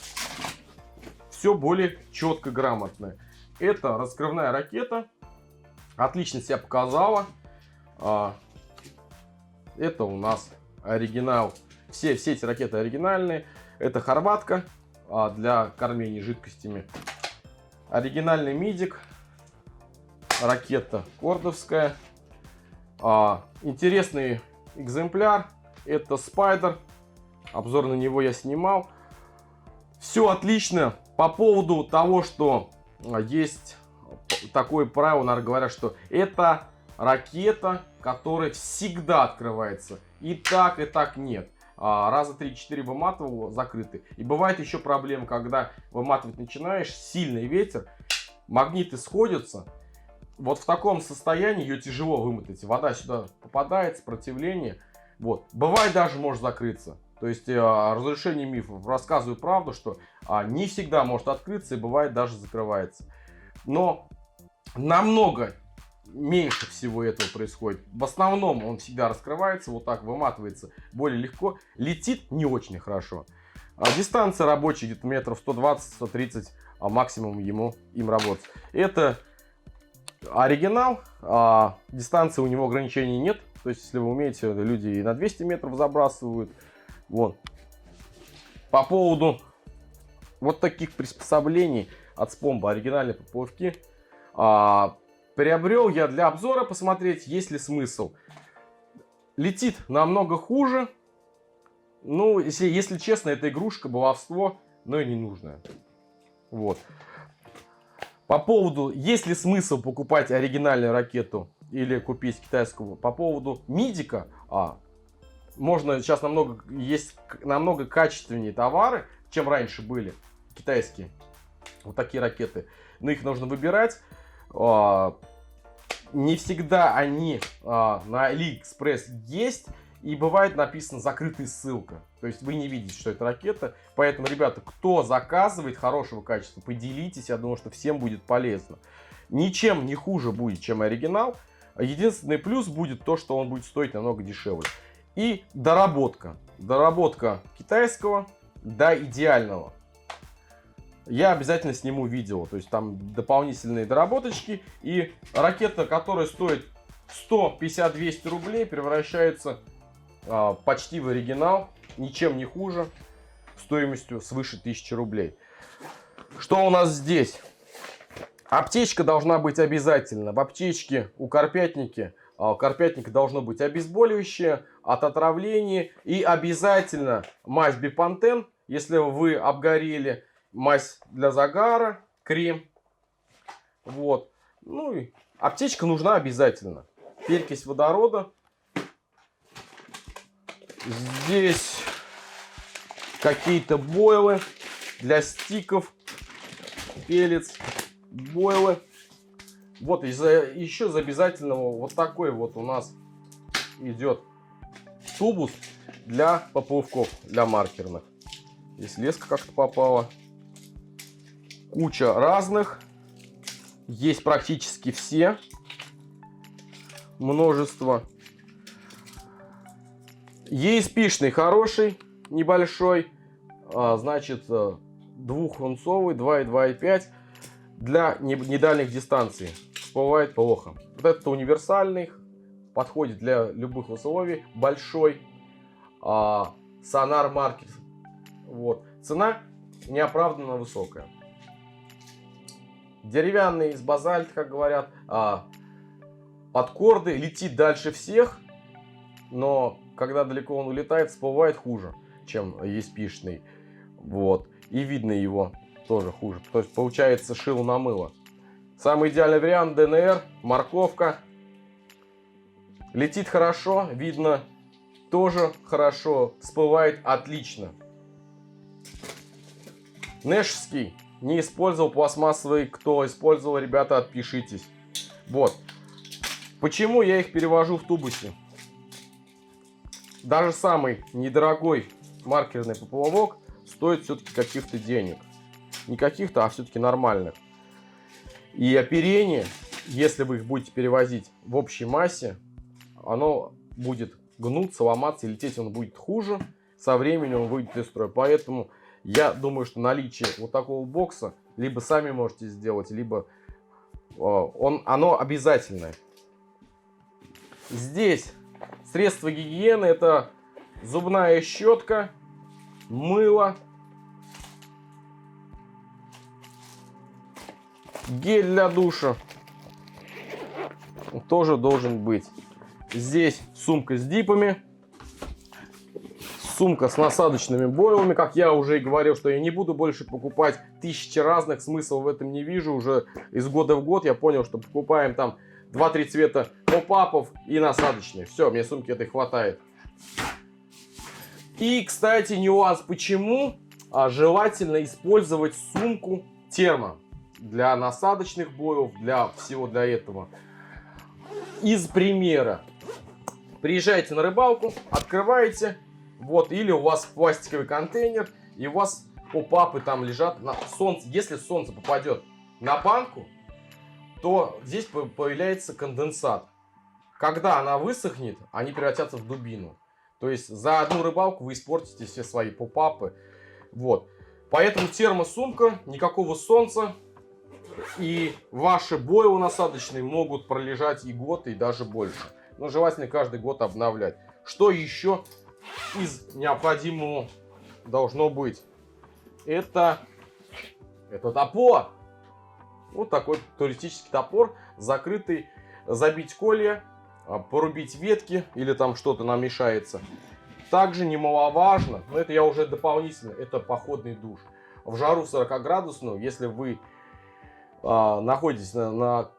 все более четко, грамотно. Это раскрывная ракета. Отлично себя показала. Это у нас оригинал. Все эти ракеты оригинальные. Это хорватка для кормления жидкостями. Оригинальный мидик. Ракета кордовская. Интересный экземпляр. Это Спайдер. Обзор на него я снимал. Все отлично. По поводу того, что есть такое правило, наверное, говорят, что это ракета, которая всегда открывается. И так нет. Раза 3-4 выматывал, закрыты. И бывает еще проблема, когда выматывать начинаешь, сильный ветер, магниты сходятся. Вот в таком состоянии ее тяжело вымотать. Вода сюда попадает, сопротивление. Вот. Бывает даже может закрыться. То есть разрушение мифов. Рассказываю правду, что не всегда может открыться и бывает даже закрывается. Но намного меньше всего этого происходит. В основном он всегда раскрывается, вот так выматывается более легко. Летит не очень хорошо. Дистанция рабочая где-то метров 120-130, максимум им работать. Это оригинал. Дистанции у него ограничений нет. То есть, если вы умеете, люди и на 200 метров забрасывают. Вот. По поводу вот таких приспособлений от Spomba, оригинальные поплавки, приобрел я для обзора, посмотреть, есть ли смысл. Летит намного хуже. Ну, если честно, эта игрушка, баловство, но и не нужная. Вот. По поводу, есть ли смысл покупать оригинальную ракету или купить китайскую. По поводу мидика, можно сейчас есть намного качественнее товары, чем раньше были китайские. Вот такие ракеты. Но их нужно выбирать. Не всегда они на AliExpress есть. И бывает написано закрытая ссылка. То есть вы не видите, что это ракета. Поэтому, ребята, кто заказывает хорошего качества, поделитесь. Я думаю, что всем будет полезно. Ничем не хуже будет, чем оригинал. Единственный плюс будет то, что он будет стоить намного дешевле. И доработка. Доработка китайского до идеального. Я обязательно сниму видео. То есть там дополнительные доработочки. И ракета, которая стоит 150-200 рублей, превращается почти в оригинал. Ничем не хуже. Стоимостью свыше 1000 рублей. Что у нас здесь? Аптечка должна быть обязательно. В аптечке у карпятника должно быть обезболивающее от отравления. И обязательно мазь Бепантен, если вы обгорели. Мазь для загара, крем. Вот. Ну и аптечка нужна обязательно. Перекись водорода. Здесь какие-то бойлы для стиков. Пелец. Бойлы. Вот еще из обязательного вот такой вот у нас идет тубус для поплавков, для маркерных. Здесь леска как-то попала. Куча разных. Есть практически все. Множество. ESP-шный хороший, небольшой. Значит, двухунцовый, 2,2,5 для недальних дистанций. всплывает плохо. Вот этот универсальный, подходит для любых условий, большой. Сонар Маркет. Вот. Цена неоправданно высокая. Деревянный из базальта, как говорят, под корды летит дальше всех, но когда далеко он улетает, всплывает хуже, чем ESP-шный. Вот. И видно его тоже хуже. То есть получается шило на мыло. Самый идеальный вариант ДНР, морковка. Летит хорошо, видно тоже хорошо, всплывает отлично. Нэшевский не использовал пластмассовый. Кто использовал, ребята, отпишитесь. Вот. Почему я их перевожу в тубусе? Даже самый недорогой маркерный поплавок стоит все-таки каких-то денег. Не каких-то, а все-таки нормальных. И оперение, если вы их будете перевозить в общей массе, оно будет гнуться, ломаться, и лететь он будет хуже. Со временем он выйдет из строя. Поэтому я думаю, что наличие вот такого бокса либо сами можете сделать, либо оно обязательное. Здесь средства гигиены — это зубная щетка, мыло, гель для душа тоже должен быть. Здесь сумка с дипами, сумка с насадочными бойлами. Как я уже и говорил, что я не буду больше покупать тысячи разных, смысла в этом не вижу. Уже из года в год я понял, что покупаем там 2-3 цвета поп-апов и насадочные. Все, мне сумки этой хватает. И, кстати, нюанс, почему желательно использовать сумку термо для насадочных боев, для всего для этого. Из примера. Приезжаете на рыбалку, открываете, вот, или у вас пластиковый контейнер, и у вас поп-апы там лежат на солнце. Если солнце попадет на банку, то здесь появляется конденсат. Когда она высохнет, они превратятся в дубину. То есть за одну рыбалку вы испортите все свои поп-апы. Вот. Поэтому термосумка, никакого солнца. И ваши бойлы насадочные могут пролежать и год, и даже больше. Но желательно каждый год обновлять. Что еще из необходимого должно быть? Это топор. Вот такой туристический топор, закрытый, забить колья, порубить ветки или там что-то нам мешается. Также немаловажно, но это я уже дополнительно, это походный душ. В жару 40-градусную, если вы находитесь на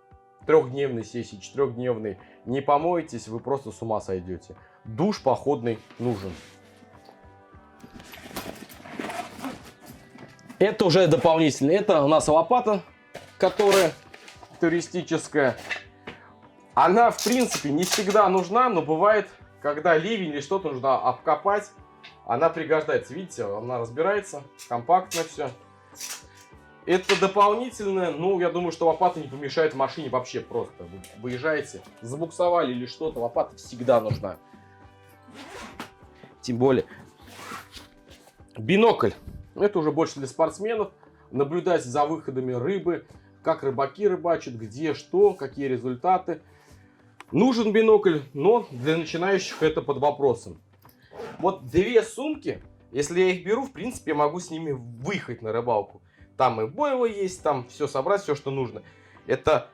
3-дневной сессии, 4-дневной, не помоетесь, вы просто с ума сойдете. Душ походный нужен. Это уже дополнительно. Это у нас лопата, которая туристическая. Она, в принципе, не всегда нужна, но бывает, когда ливень или что-то нужно обкопать, она пригождается. Видите, она разбирается, компактно все. Это дополнительное, ну, я думаю, что лопата не помешает в машине вообще просто. Вы выезжаете, забуксовали или что-то, лопата всегда нужна. Тем более, бинокль. Это уже больше для спортсменов. Наблюдать за выходами рыбы, как рыбаки рыбачат, где, что, какие результаты. Нужен бинокль, но для начинающих это под вопросом. Вот 2 сумки, если я их беру, в принципе, я могу с ними выехать на рыбалку. Там и бойлы есть, там все собрать, все, что нужно. Это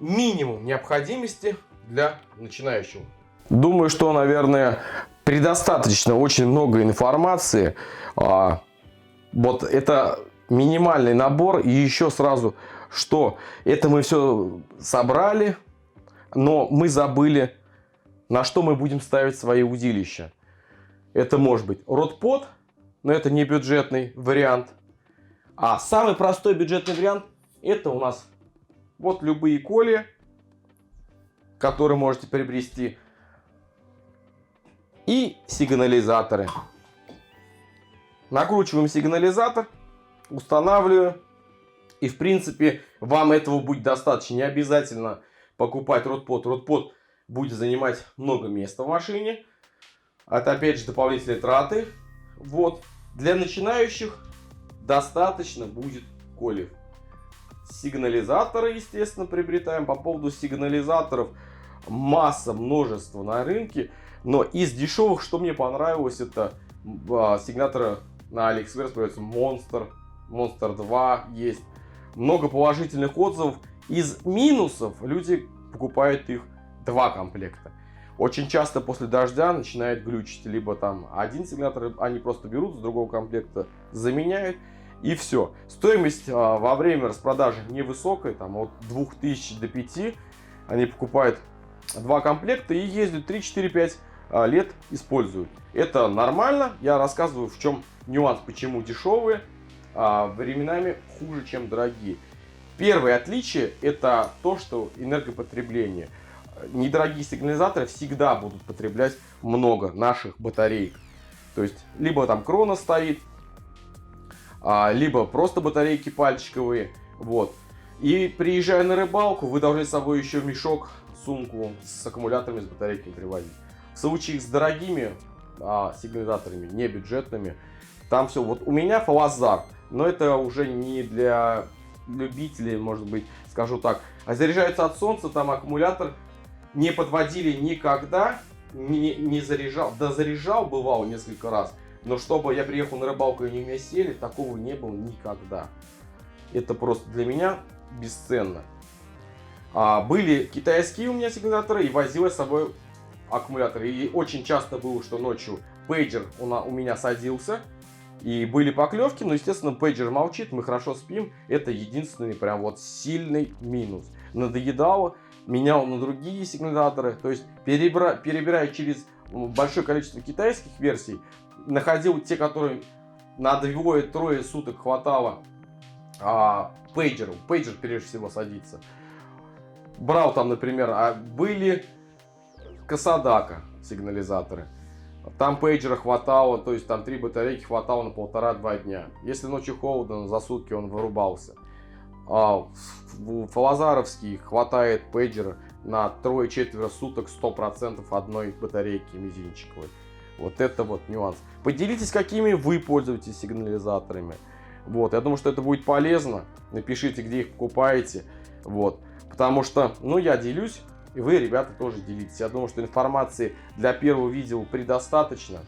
минимум необходимости для начинающего. Думаю, что, наверное, предостаточно очень много информации. Вот это минимальный набор. И еще сразу, что это мы все собрали, но мы забыли, на что мы будем ставить свои удилища. Это может быть ротпот, но это не бюджетный вариант. А самый простой бюджетный вариант — это у нас вот любые колья, которые можете приобрести, и сигнализаторы. Накручиваем сигнализатор, устанавливаю, и в принципе вам этого будет достаточно. Не обязательно покупать ротпот. Ротпот будет занимать много места в машине. Это опять же дополнительные траты. Вот. Для начинающих достаточно будет кольев. Сигнализаторы, естественно, приобретаем. По поводу сигнализаторов масса, множество на рынке. Но из дешевых, что мне понравилось, это сигнаторы на AliExpress появляются Monster 2 есть. Много положительных отзывов. Из минусов люди покупают их 2 комплекта. Очень часто после дождя начинает глючить. Либо там один сигнатор они просто берут с другого комплекта, заменяют. И все. Стоимость во время распродажи невысокая, там от 2000 до 5. Они покупают 2 комплекта и ездят 3-4-5 лет используют. Это нормально. Я рассказываю, в чем нюанс, почему дешевые, временами хуже, чем дорогие. Первое отличие это то, что энергопотребление. Недорогие сигнализаторы всегда будут потреблять много наших батареек. То есть либо там крона стоит, либо просто батарейки пальчиковые. Вот. И приезжая на рыбалку, вы должны с собой еще мешок, сумку с аккумуляторами, с батарейками привозить. В случае с дорогими сигнализаторами, не бюджетными, там все. Вот у меня Фалазар, но это уже не для любителей, может быть, скажу так. А заряжается от солнца, там аккумулятор не подводили никогда, не заряжал. Да заряжал бывало несколько раз, но чтобы я приехал на рыбалку и они у меня сели, такого не было никогда. Это просто для меня бесценно. Были китайские у меня сигнализаторы и возил я с собой аккумулятор. И очень часто было, что ночью пейджер у меня садился. И были поклевки, но, естественно, пейджер молчит, мы хорошо спим. Это единственный прям вот сильный минус. Надоедало, менял на другие сигнализаторы. То есть, перебирая через большое количество китайских версий, находил те, которые на 2-3 суток хватало пейджеру. Пейджер прежде всего садится. Брал там, например, были Касадака сигнализаторы. Там пейджера хватало, то есть там 3 батарейки хватало на 1,5-2 дня. Если ночью холодно, за сутки он вырубался. Фалазаровский хватает пейджера на 3-4 суток 100% одной батарейки мизинчиковой. Вот это вот нюанс. Поделитесь, какими вы пользуетесь сигнализаторами. Вот, я думаю, что это будет полезно. Напишите, где их покупаете. Вот, потому что, я делюсь. И вы, ребята, тоже делитесь. Я думаю, что информации для первого видео предостаточно.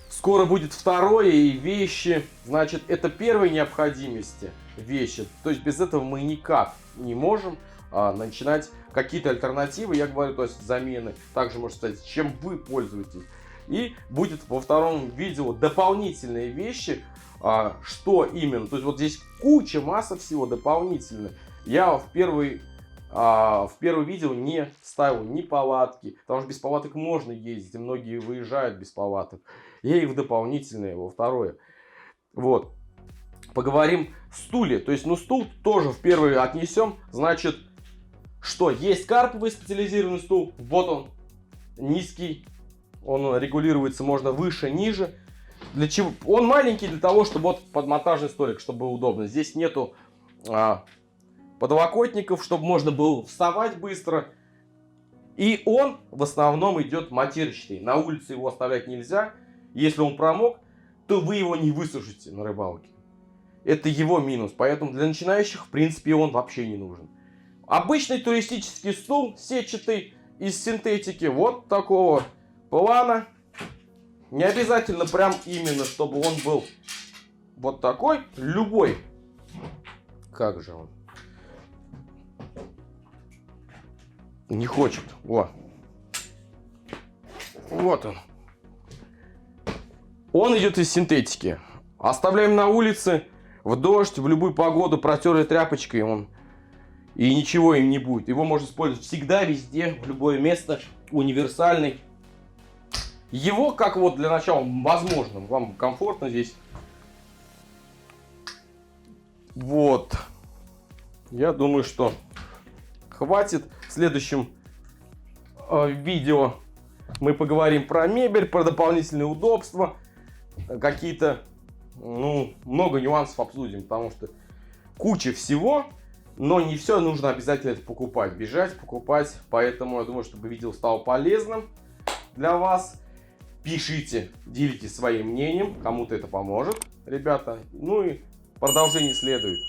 Скоро будет второе и вещи. Значит, это первой необходимости вещи. То есть без этого мы никак не можем начинать какие-то альтернативы. Я говорю, то есть замены. Также можно сказать, чем вы пользуетесь. И будет во втором видео дополнительные вещи. Что именно? То есть вот здесь масса всего дополнительных. Я в первое видео не ставил ни палатки, потому что без палаток можно ездить, и многие выезжают без палаток. Я их в дополнительное, во второе. Вот. Поговорим о стуле. То есть, стул тоже в первый отнесем. Значит, что? Есть карповый специализированный стул. Вот он, низкий. Он регулируется, можно выше, ниже. Для чего? Он маленький для того, чтобы вот подмонтажный столик, чтобы было удобно. Здесь нету подлокотников, чтобы можно было вставать быстро. И он в основном идет матерчатый. На улице его оставлять нельзя. Если он промок, то вы его не высушите на рыбалке. Это его минус. Поэтому для начинающих, в принципе, он вообще не нужен. Обычный туристический стул, сетчатый, из синтетики. Вот такого плана. Не обязательно прям именно, чтобы он был вот такой. Любой. Как же он? Не хочет. Вот он. Он идет из синтетики. Оставляем на улице, в дождь, в любую погоду, протерли тряпочкой, и ничего им не будет. Его можно использовать всегда, везде, в любое место. Универсальный. Его, как вот для начала, возможно, вам комфортно здесь. Вот. Я думаю, что хватит. В следующем видео мы поговорим про мебель, про дополнительные удобства. Какие-то, много нюансов обсудим, потому что куча всего, но не все нужно обязательно это покупать, бежать, покупать. Поэтому я думаю, чтобы видео стало полезным для вас. Пишите, делитесь своим мнением, кому-то это поможет, ребята. И Продолжение следует.